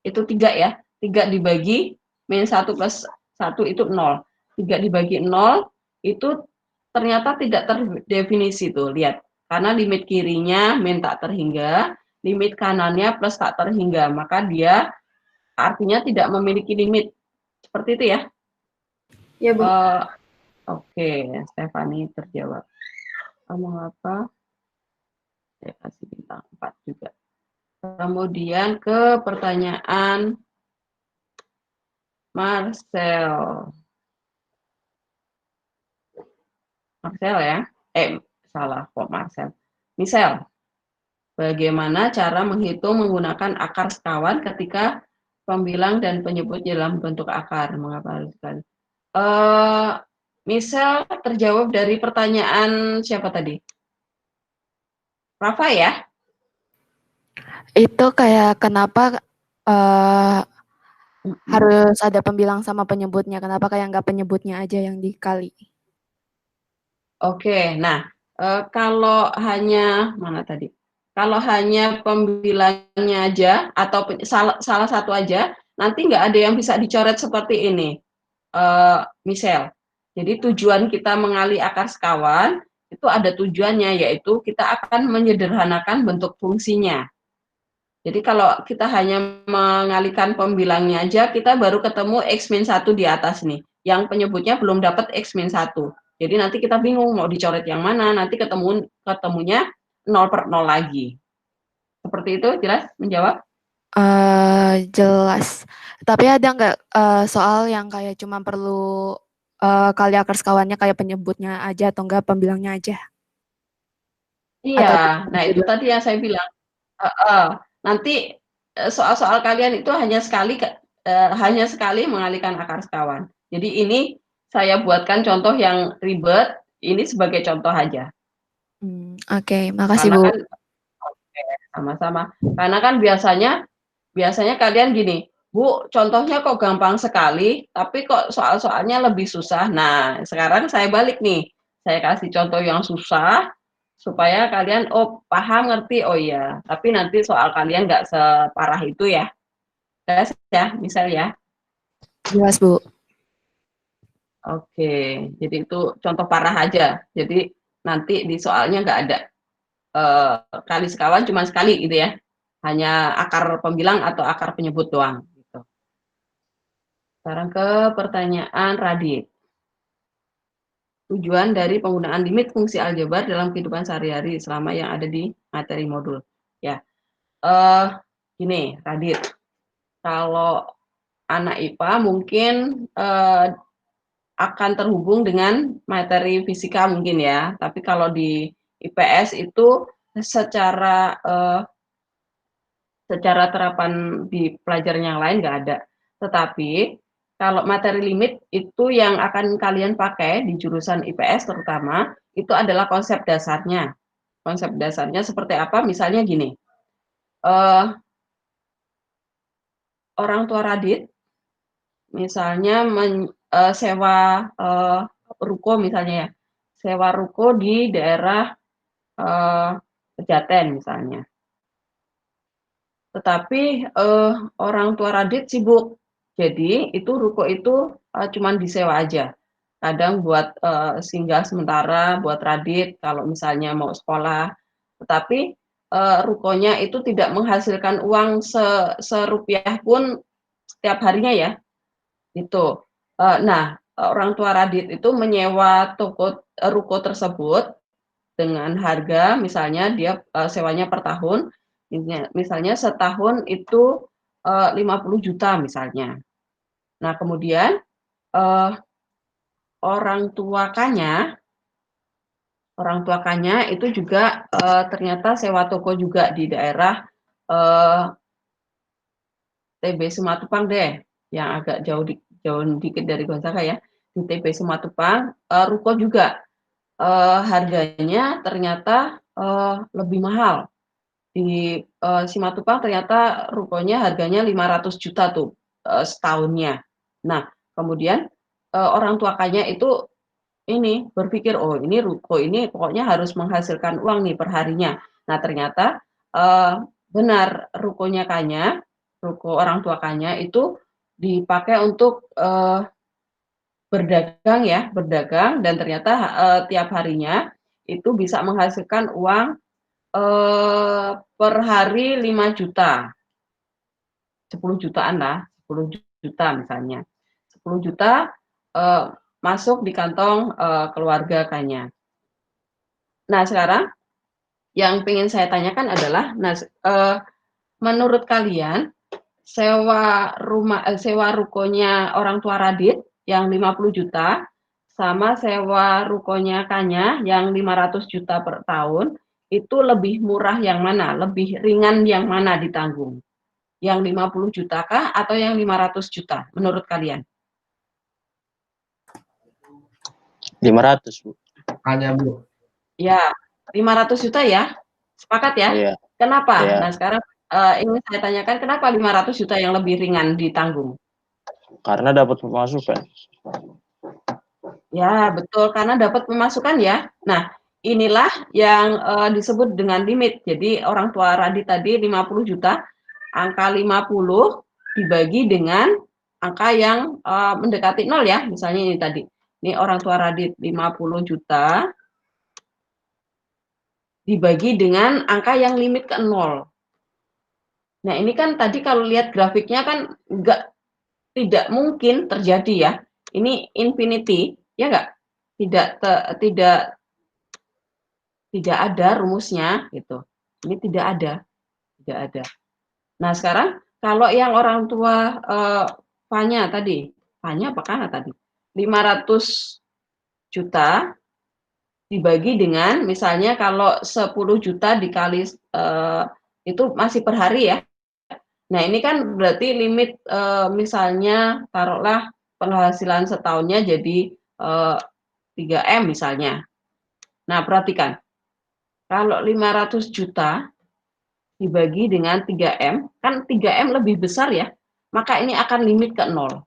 itu 3 ya. 3 dibagi min 1 plus 1 itu 0. 3 dibagi 0 itu ternyata tidak terdefinisi tuh, lihat. Karena limit kirinya min tak terhingga, limit kanannya plus tak terhingga, maka dia artinya tidak memiliki limit. Seperti itu ya. Ya, Bu. Oke, Stefani terjawab. Ngomong apa? Saya kasih bintang 4 juga. Kemudian ke pertanyaan Marcel. Marcel ya? Salah kok Marcel. Misal, bagaimana cara menghitung menggunakan akar sekawan ketika pembilang dan penyebut dalam bentuk akar? Mengapa harus sekali? Misal terjawab dari pertanyaan siapa tadi? Rafa ya? Itu kayak kenapa harus ada pembilang sama penyebutnya? Kenapa kayak nggak penyebutnya aja yang dikali? Oke, nah kalau hanya mana tadi? Kalau hanya pembilangnya aja atau salah satu aja, nanti nggak ada yang bisa dicoret seperti ini, Michelle. Jadi tujuan kita mengali akar sekawan itu ada tujuannya, yaitu kita akan menyederhanakan bentuk fungsinya. Jadi kalau kita hanya mengalihkan pembilangnya aja, kita baru ketemu x-1 di atas nih. Yang penyebutnya belum dapat x-1. Jadi nanti kita bingung mau dicoret yang mana, nanti ketemunya 0 per 0 lagi. Seperti itu, jelas menjawab? Jelas. Tapi ada nggak soal yang kayak cuma perlu kali akar sekawannya kayak penyebutnya aja atau enggak pembilangnya aja? Iya, nah itu tadi yang saya bilang. Nanti soal-soal kalian itu hanya sekali mengalihkan akar sekawan. Jadi ini saya buatkan contoh yang ribet, ini sebagai contoh aja. Oke, makasih Karena Bu. kan sama-sama. Karena kan biasanya kalian gini, Bu, contohnya kok gampang sekali, tapi kok soal-soalnya lebih susah. Nah, sekarang saya balik nih, saya kasih contoh yang susah, supaya kalian paham, ngerti, oh iya, tapi nanti soal kalian nggak separah itu ya. Jelas ya, misal ya. Jelas Bu. Oke, jadi itu contoh parah aja. Jadi nanti di soalnya nggak ada kali sekawan cuma sekali gitu ya. Hanya akar pembilang atau akar penyebut doang. Gitu. Sekarang ke pertanyaan Radit. Tujuan dari penggunaan limit fungsi aljabar dalam kehidupan sehari-hari selama yang ada di materi modul. Ya, gini Radit, kalau anak IPA mungkin akan terhubung dengan materi fisika mungkin ya, tapi kalau di IPS itu secara terapan di pelajaran yang lain nggak ada. Tetapi kalau materi limit itu yang akan kalian pakai di jurusan IPS terutama, itu adalah konsep dasarnya. Konsep dasarnya seperti apa? Misalnya gini, orang tua Radit misalnya sewa ruko misalnya ya, sewa ruko di daerah Pejaten misalnya. Tetapi orang tua Radit sibuk, jadi itu ruko itu cuma disewa aja. Kadang buat singgah sementara, buat Radit kalau misalnya mau sekolah. Tetapi rukonya itu tidak menghasilkan uang serupiah pun setiap harinya ya. Itu. Nah, orang tua Radit itu menyewa ruko tersebut dengan harga misalnya dia sewanya per tahun, misalnya setahun itu 50 juta misalnya. Nah, kemudian orang tua Kanya orang tua Kanya itu juga ternyata sewa toko juga di daerah TB Simatupang deh, yang agak jauh dikit dari Gonzaga ya. Di TB Simatupang, ruko juga harganya ternyata lebih mahal. Di Simatupang ternyata rukonya harganya 500 juta tuh setahunnya. Nah, kemudian orang tua Kanya itu ini berpikir, oh ini ruko ini pokoknya harus menghasilkan uang nih per harinya. Nah ternyata benar rukonya Kanya, ruko orang tua Kanya itu dipakai untuk berdagang ya, berdagang, dan ternyata tiap harinya itu bisa menghasilkan uang per hari 5 juta, 10 jutaan lah, 10 juta misalnya. 10 juta masuk di kantong keluarga Kanya. Nah, sekarang yang ingin saya tanyakan adalah, menurut kalian sewa rukonya orang tua Radit yang 50 juta sama sewa rukonya Kanya yang 500 juta per tahun itu lebih murah yang mana? Lebih ringan yang mana ditanggung? Yang 50 juta kah atau yang 500 juta menurut kalian? 500, Bu. Hanya, Bu. Ya, 500 juta ya? Sepakat ya? Iya. Kenapa? Iya. Nah, sekarang ingin saya tanyakan kenapa 500 juta yang lebih ringan ditanggung? Karena dapat pemasukan. Ya, betul, karena dapat pemasukan ya. Nah, inilah yang disebut dengan limit. Jadi orang tua Radit tadi 50 juta, angka 50 dibagi dengan angka yang mendekati 0 ya. Misalnya ini tadi. Ini orang tua Radit 50 juta dibagi dengan angka yang limit ke 0. Nah, ini kan tadi kalau lihat grafiknya kan tidak mungkin terjadi ya. Ini infinity, ya enggak? Tidak ada rumusnya gitu. Ini tidak ada. Nah, sekarang kalau yang orang tua Fanya tadi, Fanya apa Kana tadi? 500 juta dibagi dengan misalnya kalau 10 juta dikali itu masih per hari ya. Nah, ini kan berarti limit misalnya taruhlah penghasilan setahunnya jadi 3M misalnya. Nah, perhatikan. Kalau 500 juta dibagi dengan 3M, kan 3M lebih besar ya, maka ini akan limit ke 0.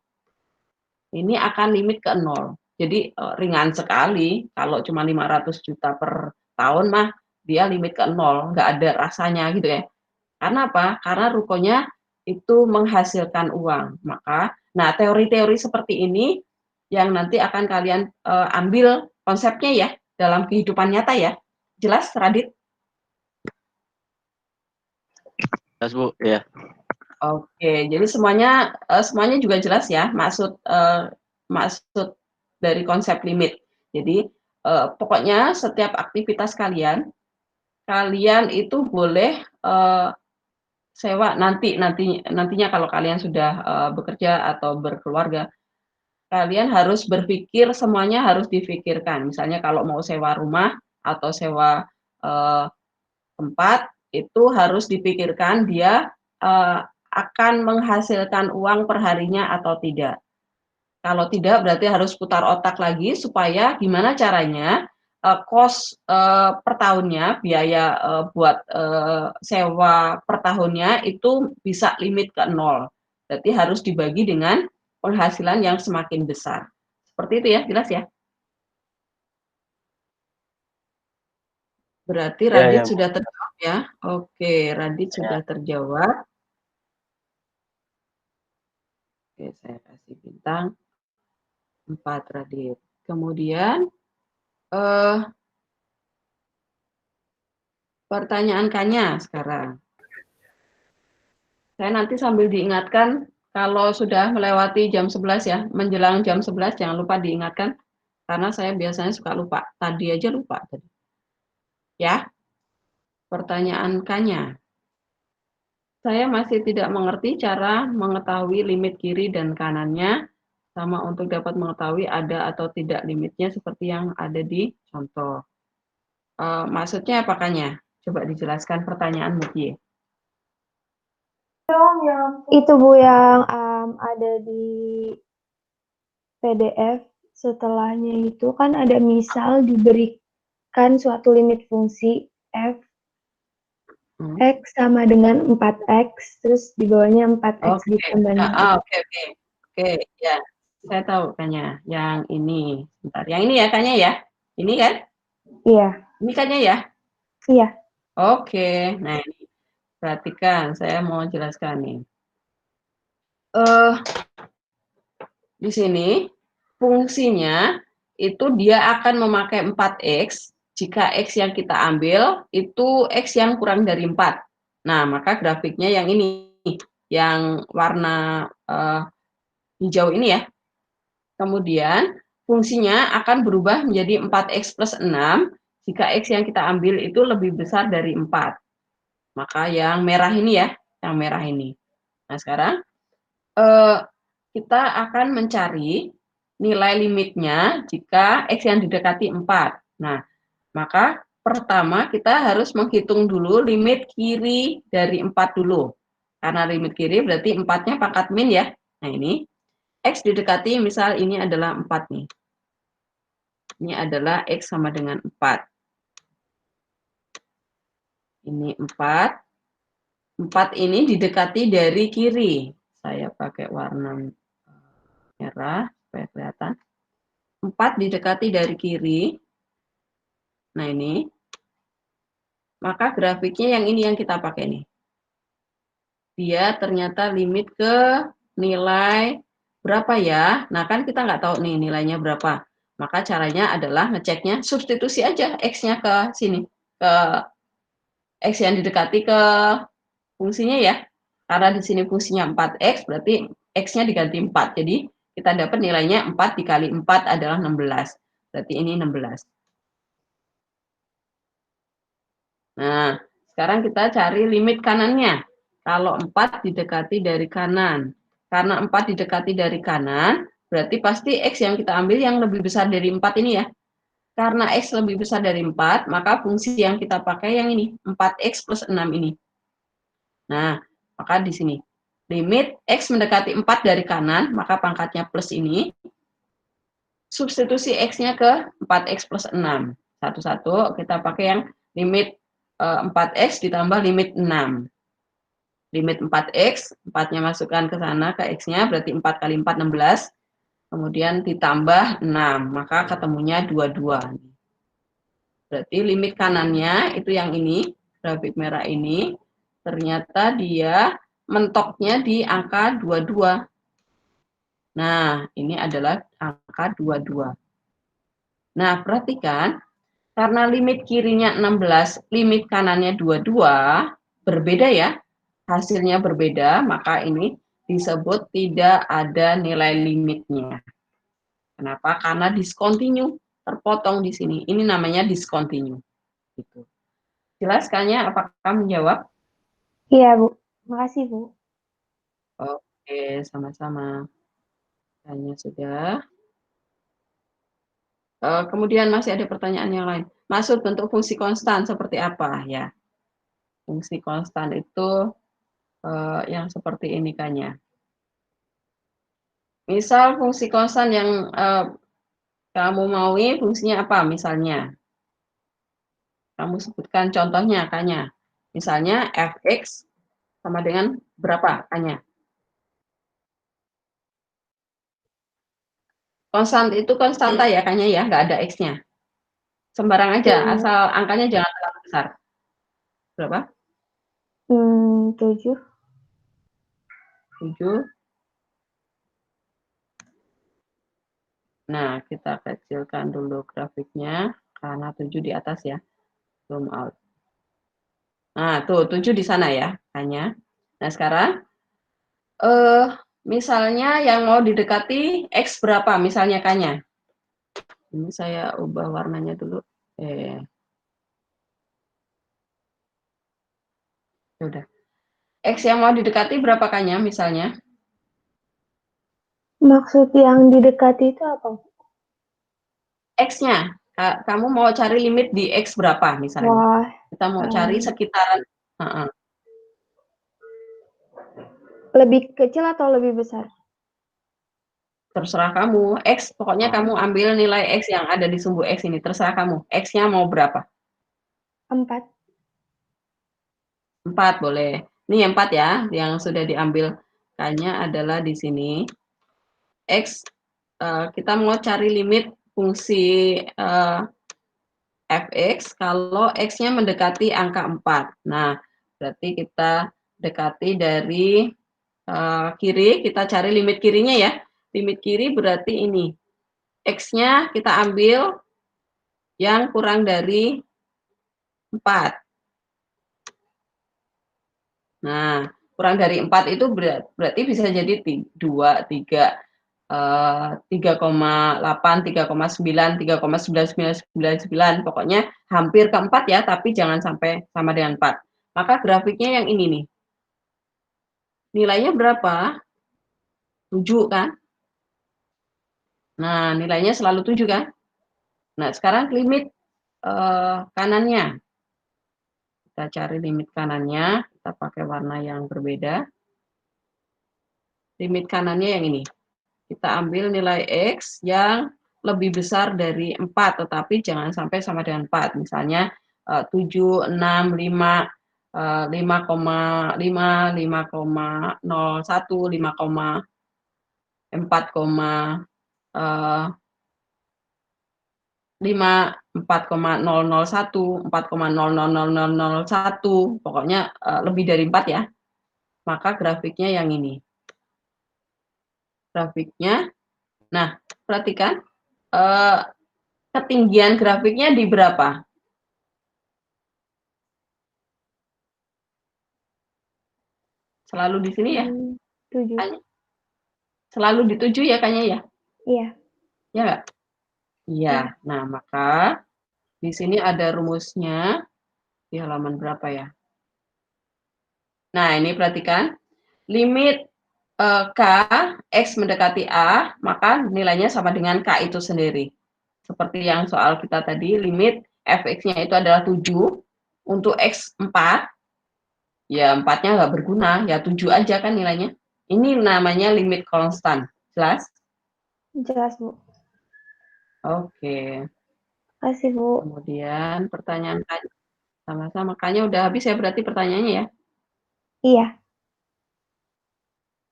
Ini akan limit ke 0. Jadi ringan sekali, kalau cuma 500 juta per tahun mah dia limit ke 0, nggak ada rasanya gitu ya. Karena apa? Karena rukonya itu menghasilkan uang. Maka, nah teori-teori seperti ini yang nanti akan kalian ambil konsepnya ya dalam kehidupan nyata ya. Jelas, Radit? Jelas, Bu. Iya. Oke, jadi semuanya juga jelas ya maksud dari konsep limit. Jadi pokoknya setiap aktivitas kalian itu boleh sewa nantinya kalau kalian sudah bekerja atau berkeluarga, kalian harus berpikir semuanya harus difikirkan. Misalnya kalau mau sewa rumah atau sewa tempat itu harus dipikirkan dia akan menghasilkan uang perharinya atau tidak. Kalau tidak berarti harus putar otak lagi supaya gimana caranya kos per tahunnya, biaya buat sewa per tahunnya itu bisa limit ke 0. Berarti harus dibagi dengan penghasilan yang semakin besar. Seperti itu ya, jelas ya? Berarti Radit sudah terjawab ya. Oke, Radit sudah terjawab. Oke, saya kasih bintang 4 Radit. Kemudian pertanyaan Kanya sekarang. Saya nanti sambil diingatkan kalau sudah melewati jam 11 ya, menjelang jam 11 jangan lupa diingatkan karena saya biasanya suka lupa. Tadi aja lupa tadi. Ya. Pertanyaan Kanya. Saya masih tidak mengerti cara mengetahui limit kiri dan kanannya, sama untuk dapat mengetahui ada atau tidak limitnya seperti yang ada di contoh. Maksudnya apakahnya? Coba dijelaskan pertanyaan Mutie. Itu Bu yang ada di PDF, setelahnya itu kan ada misal diberikan suatu limit fungsi f x sama dengan 4x, terus di bawahnya 4x Oke, ditambah 6. oke, ya, saya tahu kayaknya yang ini. Bentar, yang ini ya kayaknya ya. Ini kan? Iya, Ini kayaknya ya. iya. Oke, nah ini perhatikan, saya mau jelaskan nih. Di sini fungsinya itu dia akan memakai 4x jika x yang kita ambil itu x yang kurang dari 4. Nah, maka grafiknya yang ini, yang warna hijau ini ya. Kemudian fungsinya akan berubah menjadi 4x plus 6 jika x yang kita ambil itu lebih besar dari 4. Maka yang merah ini ya, yang merah ini. Nah, sekarang kita akan mencari nilai limitnya jika x yang didekati 4. Nah, maka pertama kita harus menghitung dulu limit kiri dari 4 dulu. Karena limit kiri berarti 4-nya pangkat min ya. Nah, ini x didekati misal ini adalah 4 nih. Ini adalah x sama dengan 4. Ini 4. 4 ini didekati dari kiri. Saya pakai warna merah supaya kelihatan. 4 didekati dari kiri. Nah, ini. Maka grafiknya yang ini yang kita pakai nih. Dia ternyata limit ke nilai berapa ya? Nah, kan kita nggak tahu nih nilainya berapa. Maka caranya adalah ngeceknya substitusi aja x-nya ke sini. Ke x yang didekati ke fungsinya ya. Karena di sini fungsinya 4x, berarti x-nya diganti 4. Jadi, kita dapat nilainya 4 dikali 4 adalah 16. Berarti ini 16. Nah, sekarang kita cari limit kanannya. Kalau 4 didekati dari kanan. Karena 4 didekati dari kanan, berarti pasti x yang kita ambil yang lebih besar dari 4 ini ya. Karena x lebih besar dari 4, maka fungsi yang kita pakai yang ini, 4x plus 6 ini. Nah, maka di sini, limit x mendekati 4 dari kanan, maka pangkatnya plus ini. Substitusi x-nya ke 4x plus 6. Satu-satu kita pakai yang limit 4x ditambah limit 6. Limit 4x, 4-nya masukkan ke sana, ke x-nya, berarti 4 kali 4, 16. Kemudian ditambah 6, maka ketemunya 22. Berarti limit kanannya, itu yang ini, grafik merah ini, ternyata dia mentoknya di angka 22. Nah, ini adalah angka 22. Nah, perhatikan, karena limit kirinya 16, limit kanannya 22, berbeda ya, hasilnya berbeda, maka ini disebut tidak ada nilai limitnya. Kenapa? Karena discontinue, terpotong di sini. Ini namanya discontinue. Gitu. Jelas kayaknya apakah menjawab? Iya, Bu. Makasih, Bu. Oke, sama-sama. Kayaknya sudah. Kemudian masih ada pertanyaan yang lain. Maksud bentuk fungsi konstan seperti apa ya? Fungsi konstan itu yang seperti ini kayaknya. Misal fungsi konstan yang kamu maui fungsinya apa misalnya? Kamu sebutkan contohnya kayaknya. Misalnya fx sama dengan berapa kayaknya? Konstan itu konstanta ya kayaknya ya, nggak ada x-nya. Sembarang aja, asal angkanya jangan terlalu besar. Berapa? 7. 7. Nah, kita kecilkan dulu grafiknya, karena 7 di atas ya. Zoom out. Nah, tuh 7 di sana ya, kayaknya. Nah, sekarang, misalnya yang mau didekati X berapa, misalnya kayaknya. Ini saya ubah warnanya dulu. Udah. X yang mau didekati berapa kayaknya, misalnya? Maksud yang didekati itu apa? X-nya, Kamu mau cari limit di X berapa misalnya? Wah, Kita mau cari sekitaran, lebih kecil atau lebih besar? terserah kamu. X, pokoknya kamu ambil nilai X yang ada di sumbu X ini, terserah kamu. X-nya mau berapa? 4. 4 boleh. Ini 4 ya, yang sudah diambil. K-nya adalah di sini. X, kita mau cari limit fungsi fx kalau x-nya mendekati angka 4. Nah, berarti kita dekati dari kiri, kita cari limit kirinya ya. Limit kiri berarti ini. X-nya kita ambil yang kurang dari 4. Nah, kurang dari 4 itu berarti bisa jadi 2, 3, 3,8, 3,9, 3,9999. Pokoknya hampir ke 4 ya, tapi jangan sampai sama dengan 4. Maka grafiknya yang ini nih. Nilainya berapa? 7 kan? Nah, nilainya selalu 7 kan? Nah, sekarang limit kanannya. Kita cari limit kanannya, kita pakai warna yang berbeda. Limit kanannya yang ini. Kita ambil nilai X yang lebih besar dari 4, tetapi jangan sampai sama dengan 4. Misalnya 7, 6, 5, 5,5, 5,01, 5, 4,001, 4,000001, pokoknya lebih dari 4 ya. Maka grafiknya yang ini. Grafiknya, nah perhatikan ketinggian grafiknya di berapa? Selalu di sini ya? 7. Selalu di 7 ya kayaknya ya? Iya. Ya nggak? Iya. Nah, maka di sini ada rumusnya di halaman berapa ya? Nah, ini perhatikan. Limit K, X mendekati A, maka nilainya sama dengan K itu sendiri. Seperti yang soal kita tadi, limit fx-nya itu adalah 7, untuk X 4, ya 4-nya nggak berguna, ya 7 aja kan nilainya. Ini namanya limit konstan. Jelas? Jelas, Bu. Oke. Kasih, Bu. Kemudian pertanyaan sama-sama. Kayaknya udah habis ya berarti pertanyaannya ya? Iya.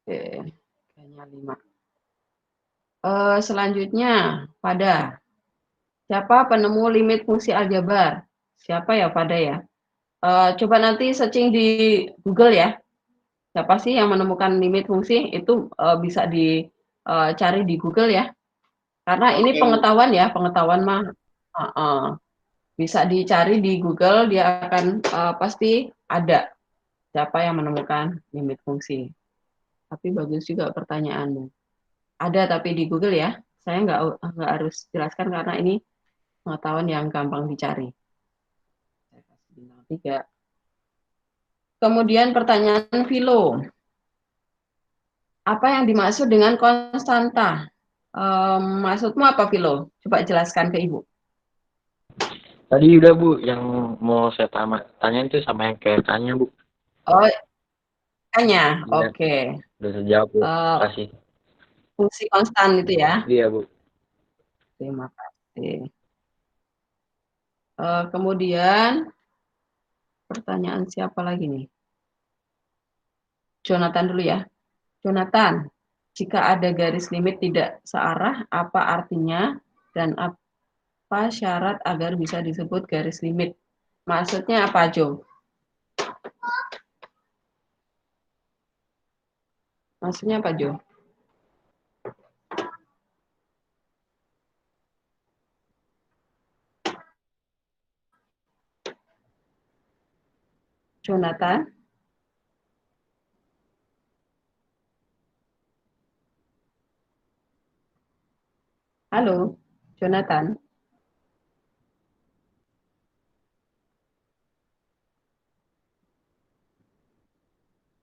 Oke, kayaknya 5. Selanjutnya, pada siapa penemu limit fungsi aljabar? Siapa ya pada ya? Coba nanti searching di Google ya. Siapa sih yang menemukan limit fungsi? Itu bisa dicari di Google ya. Karena ini pengetahuan ya, pengetahuan mah bisa dicari di Google, dia akan pasti ada siapa yang menemukan limit fungsi. Tapi bagus juga pertanyaanmu. Ada tapi di Google ya. Saya nggak harus jelaskan karena ini pengetahuan yang gampang dicari. Saya kasih bintang 3. Kemudian pertanyaan Philo. Apa yang dimaksud dengan konstanta? Maksudmu apa, Philo? Coba jelaskan ke Ibu. Tadi udah Bu, yang mau saya tanya itu sama yang kayak tanya Bu. Oh, tanya. Iya. Oke. Udah terjawab Bu. Kasih. Fungsi konstan itu ya. Iya Bu. Terima kasih. Kemudian pertanyaan siapa lagi nih? Jonathan dulu ya. Jonathan, jika ada garis limit tidak searah, apa artinya dan apa syarat agar bisa disebut garis limit? Maksudnya apa, Jo? Maksudnya apa, Jo? Jonathan? Halo, Jonathan?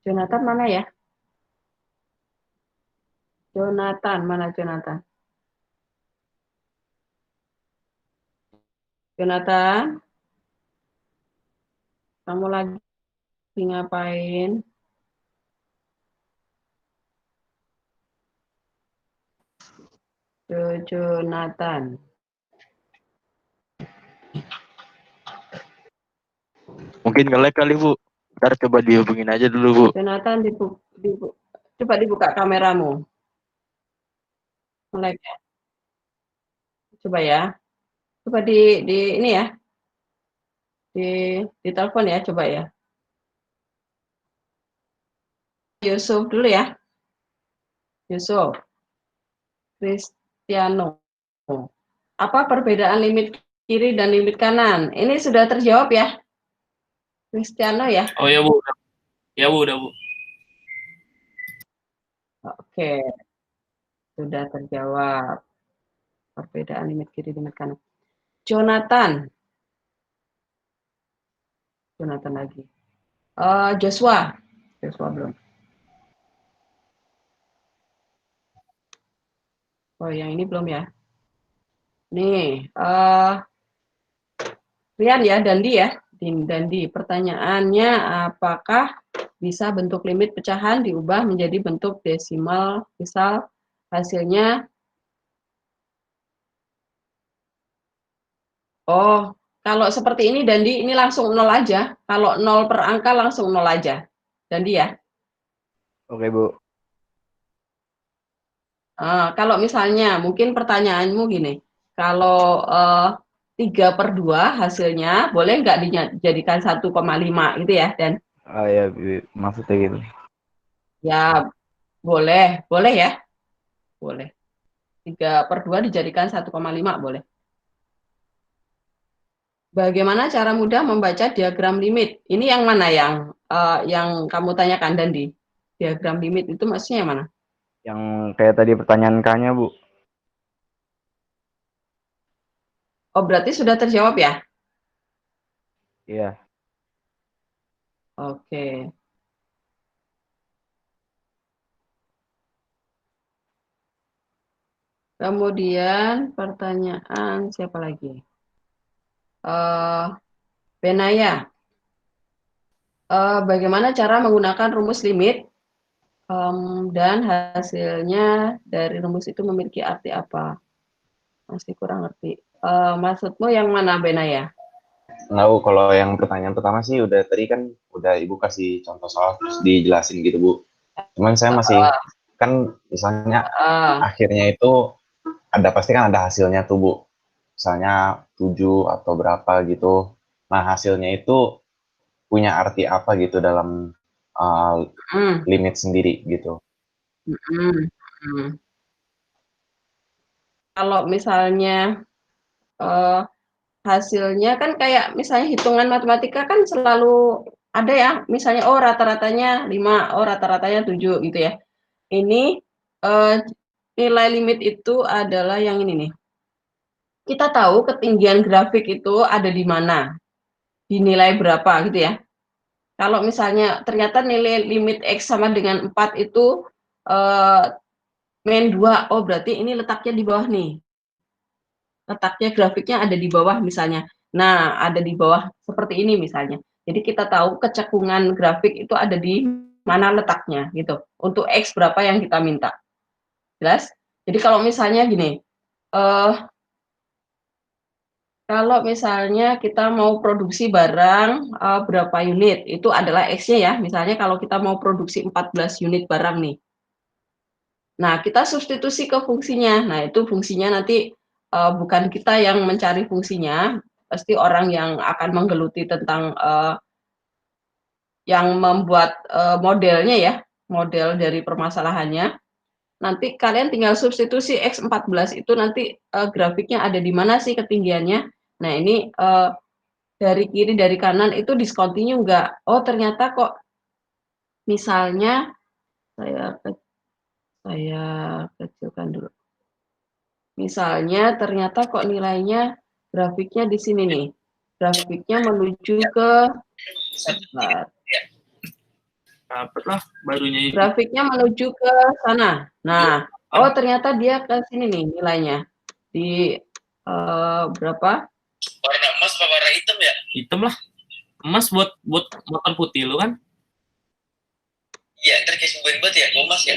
Jonathan mana ya? Jonathan, mana Jonathan? Jonathan, kamu lagi ngapain? Jonathan. Mungkin nge-lag kali, Bu. Ntar coba dihubungin aja dulu, Bu. Jonathan, coba dibuka kameramu. Nge-lag ya. Coba ya. Coba di ini ya. Di telepon ya, coba ya. Yusuf dulu ya. Yusuf. Cristiano. Apa perbedaan limit kiri dan limit kanan? Ini sudah terjawab ya? Cristiano ya? Oh ya Bu, ya Bu, udah Bu. Oke, sudah terjawab. Perbedaan limit kiri limit kanan. Jonathan lagi. Joshua belum. Oh, yang ini belum ya? Nih, Rian ya, Dandi ya. Dandi, pertanyaannya apakah bisa bentuk limit pecahan diubah menjadi bentuk desimal, misal hasilnya, oh, kalau seperti ini Dandi, ini langsung 0 aja. Kalau 0 per angka langsung 0 aja. Dandi ya. Oke, Bu. Kalau misalnya, mungkin pertanyaanmu gini, kalau 3/2 hasilnya, boleh nggak dijadikan 1,5 gitu ya, Dan? Ah ya, maksudnya gitu. Ya, boleh ya? Boleh. 3/2 dijadikan 1,5 boleh. Bagaimana cara mudah membaca diagram limit? Ini yang mana yang kamu tanyakan, Dandi? Diagram limit itu maksudnya yang mana? Yang kayak tadi pertanyaan K-nya, Bu. Oh, berarti sudah terjawab ya? Iya. Oke. Kemudian pertanyaan siapa lagi? Benaya. Bagaimana cara menggunakan rumus limit dan hasilnya dari rumus itu memiliki arti apa? Masih kurang ngerti. Maksudmu yang mana, Benaya? Tahu kalau yang pertanyaan pertama sih udah tadi kan udah Ibu kasih contoh soal terus dijelasin gitu, Bu. Cuman saya masih kan misalnya akhirnya itu pasti kan ada hasilnya tuh, Bu. Misalnya 7 atau berapa gitu. Nah, hasilnya itu punya arti apa gitu dalam limit sendiri gitu. Kalau misalnya hasilnya kan kayak misalnya hitungan matematika kan selalu ada ya, misalnya rata-ratanya 5, rata-ratanya 7 gitu ya. Ini nilai limit itu adalah yang ini nih. Kita tahu ketinggian grafik itu ada di mana, dinilai berapa gitu ya. Kalau misalnya ternyata nilai limit X sama dengan 4 itu min 2, oh berarti ini letaknya di bawah nih. Letaknya grafiknya ada di bawah misalnya. Nah, ada di bawah seperti ini misalnya. Jadi kita tahu kecekungan grafik itu ada di mana letaknya gitu. Untuk X berapa yang kita minta. Jelas? Jadi kalau misalnya gini, kalau misalnya kita mau produksi barang berapa unit, itu adalah X-nya ya. Misalnya kalau kita mau produksi 14 unit barang nih. Nah, kita substitusi ke fungsinya. Nah, itu fungsinya nanti bukan kita yang mencari fungsinya, pasti orang yang akan menggeluti tentang yang membuat modelnya ya, model dari permasalahannya. Nanti kalian tinggal substitusi X14 itu nanti grafiknya ada di mana sih ketinggiannya. Nah, ini dari kiri, dari kanan itu discontinue enggak? Oh, ternyata kok misalnya saya kecilkan dulu. Misalnya ternyata kok nilainya grafiknya di sini nih. Grafiknya menuju ke grafiknya menuju ke sana. Nah, oh ternyata dia ke sini nih nilainya. Di berapa? Warna emas apa warna hitam ya? Hitam lah. Emas buat motor putih lu kan? Iya, ntar kayak sembuhin banget ya, emas ya?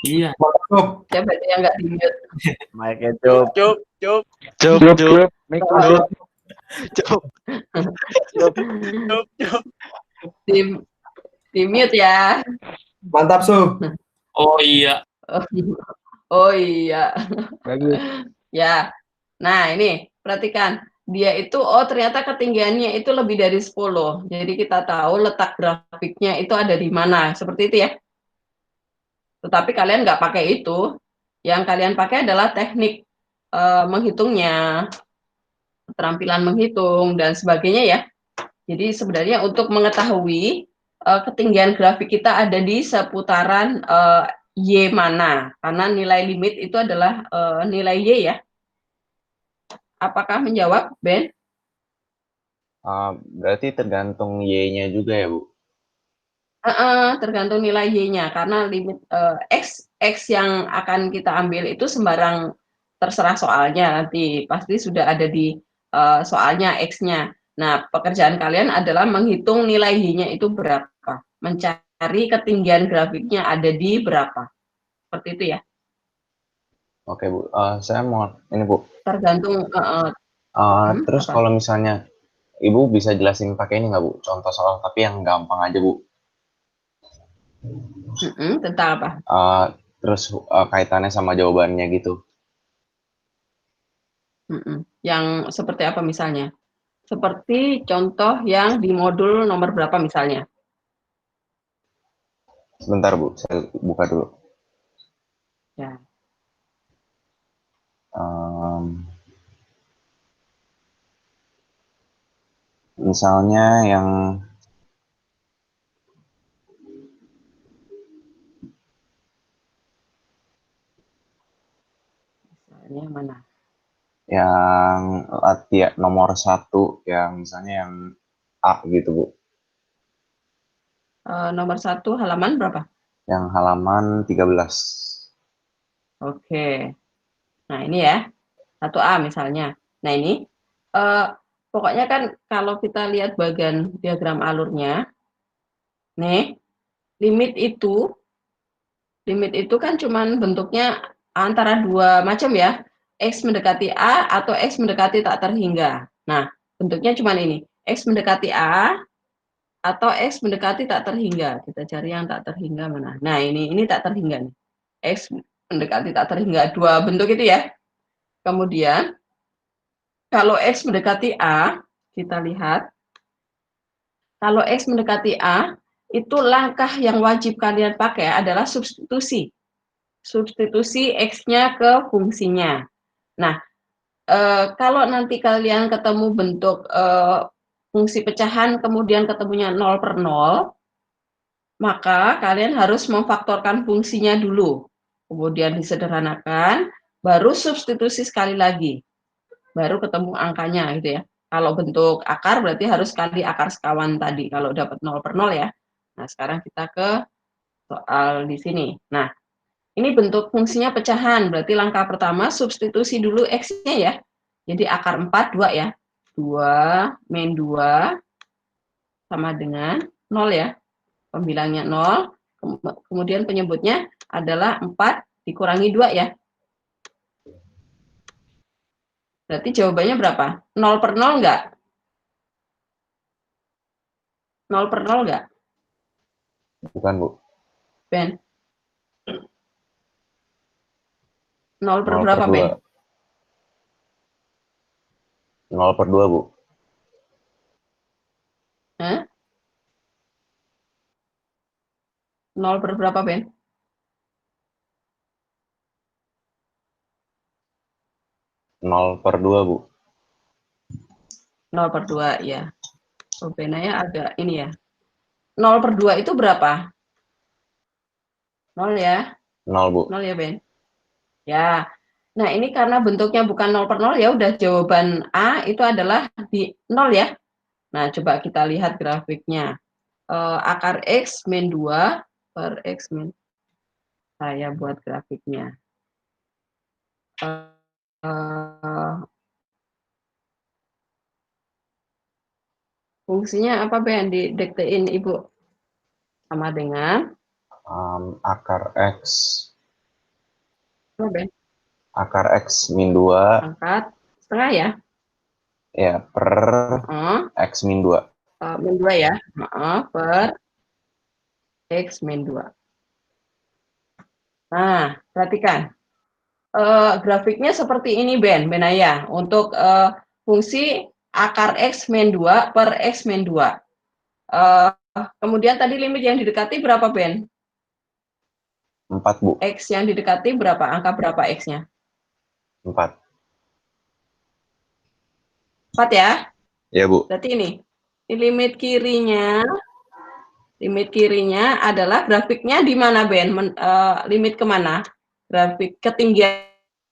Iya. Siapa itu yang nggak di-mute? Mic-nya cup. Cup. Mic cup. Di-mute ya. Mantap, Sob. Oh iya. Oh iya. Bagus. Ya. Nah, ini perhatikan. Dia itu ternyata ketinggiannya itu lebih dari 10. Jadi kita tahu letak grafiknya itu ada di mana. Seperti itu ya. Tetapi kalian nggak pakai itu. Yang kalian pakai adalah teknik menghitungnya, keterampilan menghitung dan sebagainya ya. Jadi sebenarnya untuk mengetahui ketinggian grafik kita ada di seputaran Y mana, karena nilai limit itu adalah nilai Y ya. Apakah menjawab, Ben? Berarti tergantung Y-nya juga ya, Bu? Tergantung nilai Y-nya, karena limit X yang akan kita ambil itu sembarang, terserah soalnya, nanti pasti sudah ada di soalnya X-nya. Nah, pekerjaan kalian adalah menghitung nilai Y-nya itu berapa, mencari ketinggian grafiknya ada di berapa, seperti itu ya. Oke, Bu. Saya mau ini, Bu. Tergantung. Terus apa? kalau misalnya Ibu bisa jelasin pakai ini nggak, Bu? Contoh soal, tapi yang gampang aja, Bu. Tentang apa? Terus kaitannya sama jawabannya gitu. Yang seperti apa misalnya? Seperti contoh yang di modul nomor berapa misalnya? Sebentar, Bu. Saya buka dulu. Ya. Misalnya yang mana? Yang latihan nomor 1, yang misalnya yang A gitu, Bu. Nomor 1 halaman berapa? Yang halaman 13. Oke. Nah, ini ya. 1A misalnya. Nah, ini pokoknya kan kalau kita lihat bagian diagram alurnya, nih, limit itu kan cuman bentuknya antara dua macam ya. X mendekati A atau X mendekati tak terhingga. Nah, bentuknya cuman ini. X mendekati A atau X mendekati tak terhingga. Kita cari yang tak terhingga mana. Nah, ini tak terhingga nih. X mendekati tak terhingga. Dua bentuk itu ya. Kemudian, kalau X mendekati A, kita lihat. Kalau X mendekati A, itu langkah yang wajib kalian pakai adalah substitusi. Substitusi X-nya ke fungsinya. Nah, kalau nanti kalian ketemu bentuk fungsi pecahan, kemudian ketemunya 0/0, maka kalian harus memfaktorkan fungsinya dulu. Kemudian disederhanakan, baru substitusi sekali lagi. Baru ketemu angkanya gitu ya. Kalau bentuk akar berarti harus kali akar sekawan tadi, kalau dapat 0/0 ya. Nah, sekarang kita ke soal di sini. Nah, ini bentuk fungsinya pecahan, berarti langkah pertama substitusi dulu X-nya ya. Jadi akar 4, 2 ya. 2 min 2 sama dengan 0 ya. Pembilangnya 0, kemudian penyebutnya adalah 4 dikurangi 2 ya. Berarti jawabannya berapa? 0/0 enggak? 0/0 enggak? Bukan, Bu. Ben? 0 per berapa, Ben? 0/2, Bu. Hah? 0 per berapa, Ben? 0/2, Bu. 0/2 ya. Oh, benanya agak ini ya. 0/2 itu berapa? 0 ya? 0, Bu. 0 ya, Ben? Ya. Nah, ini karena bentuknya bukan 0/0 ya udah jawaban A itu adalah di 0 ya. Nah, coba kita lihat grafiknya. Akar X min 2 per X min. Saya buat grafiknya. Fungsinya apa Ben? Didiktein Ibu. Sama dengan akar X. Apa Ben? Akar X min 2. Angkat setengah ya? Ya, per X min 2. Min 2 ya? Per X min 2. Nah, perhatikan. Grafiknya seperti ini Benaya. Untuk fungsi akar X min 2 per X min 2. Kemudian tadi limit yang didekati berapa Ben? 4 Bu. X yang didekati berapa? Angka berapa X-nya? 4. 4 ya? Ya Bu. Berarti ini limit kirinya adalah grafiknya di mana Ben? Limit kemana? Grafik ketinggian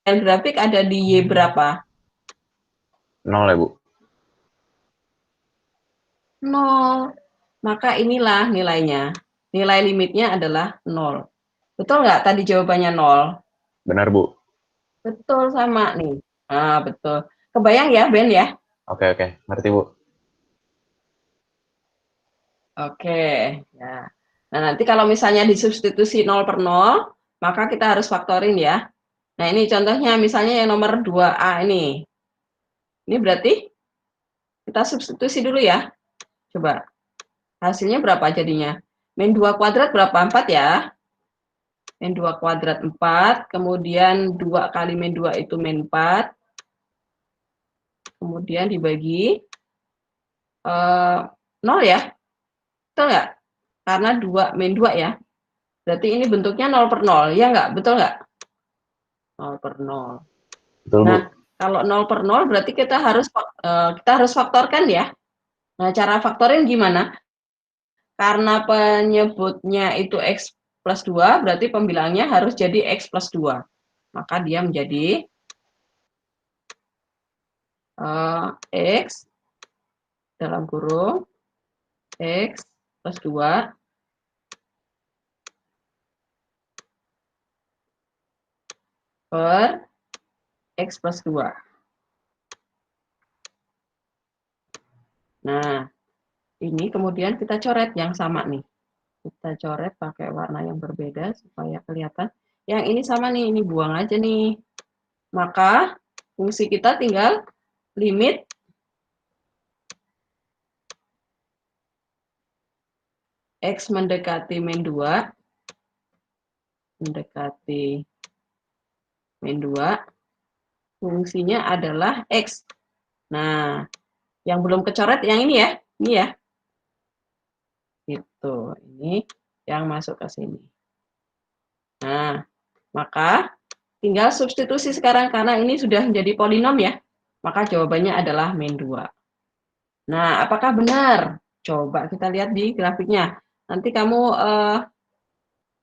grafik ada di Y berapa? 0 ya Bu. 0. Maka inilah nilainya. Nilai limitnya adalah 0. Betul nggak tadi jawabannya 0? Benar Bu. Betul sama nih. Ah, betul. Kebayang ya Ben ya? Oke. Ngerti Bu. Oke. Ya. Nah, nanti kalau misalnya disubstitusi 0 per 0, maka kita harus faktorin ya. Nah, ini contohnya misalnya yang nomor 2A ini. Ini berarti kita substitusi dulu ya. Coba. Hasilnya berapa jadinya? Min 2 kuadrat berapa? 4 ya. Min 2 kuadrat 4. Kemudian 2 kali min 2 itu min 4. Kemudian dibagi 0 ya. Betul nggak? Karena 2 min 2 ya. Berarti ini bentuknya 0 per 0. Ya nggak? Betul nggak? 0 per 0. Betul, Bu. Nah, kalau 0 per 0 berarti kita harus faktorkan ya. Nah, cara faktorin gimana? Karena penyebutnya itu X plus 2, berarti pembilangnya harus jadi X plus 2. Maka dia menjadi X dalam kurung X plus 2 per X plus 2. Nah, ini kemudian kita coret yang sama nih. Kita coret pakai warna yang berbeda supaya kelihatan. Yang ini sama nih, ini buang aja nih. Maka fungsi kita tinggal limit X mendekati min 2 fungsinya adalah X. Nah, yang belum kecoret yang ini ya. Ini ya. Gitu. Ini yang masuk ke sini. Nah, maka tinggal substitusi sekarang karena ini sudah menjadi polinom ya. Maka jawabannya adalah min 2. Nah, apakah benar? Coba kita lihat di grafiknya. Nanti kamu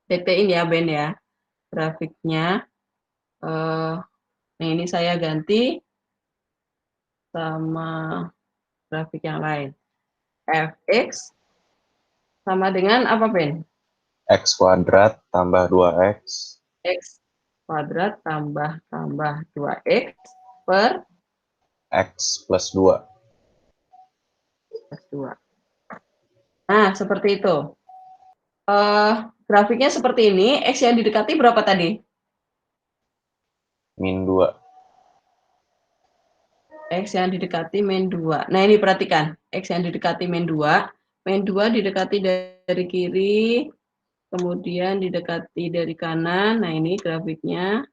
diktein ya Ben ya. Grafiknya. Nah, ini saya ganti sama grafik yang lain. Fx sama dengan apa Ben? X kuadrat tambah 2X. X kuadrat tambah 2X per X plus 2. Plus 2. Nah, seperti itu. Grafiknya seperti ini. X yang didekati berapa tadi? Min 2. X yang didekati min 2. Nah, ini perhatikan. X yang didekati min 2. Min 2 didekati dari kiri, kemudian didekati dari kanan. Nah, ini grafiknya.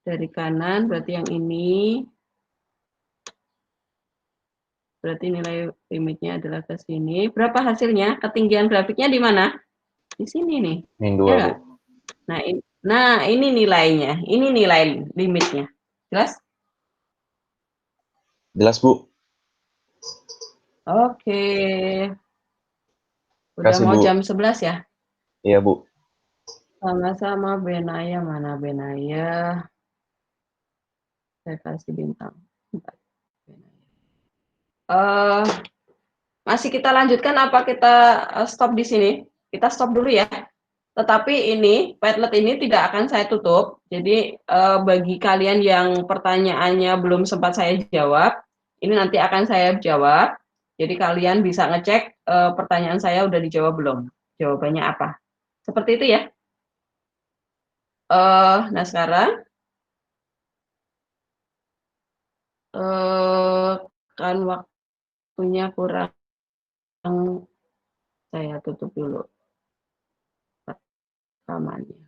Dari kanan, berarti yang ini. Berarti nilai limitnya adalah ke sini. Berapa hasilnya? Ketinggian grafiknya di mana? Di sini nih. Min 2, Ya, Bu. Nah, ini nilainya. Ini nilai limitnya. Jelas? Jelas, Bu. Oke. Udah Kasih, mau Bu. jam 11 ya? Iya, Bu. Sama-sama Benaya. Mana Benaya? Saya kasih bintang. Masih kita lanjutkan apa kita stop di sini? Kita stop dulu ya. Tetapi ini, Padlet ini tidak akan saya tutup. Jadi bagi kalian yang pertanyaannya belum sempat saya jawab, Ini nanti akan saya jawab. Jadi kalian bisa ngecek pertanyaan saya udah dijawab belum? Jawabannya apa? Seperti itu ya. Nah sekarang kan waktunya kurang, saya tutup dulu rekamannya.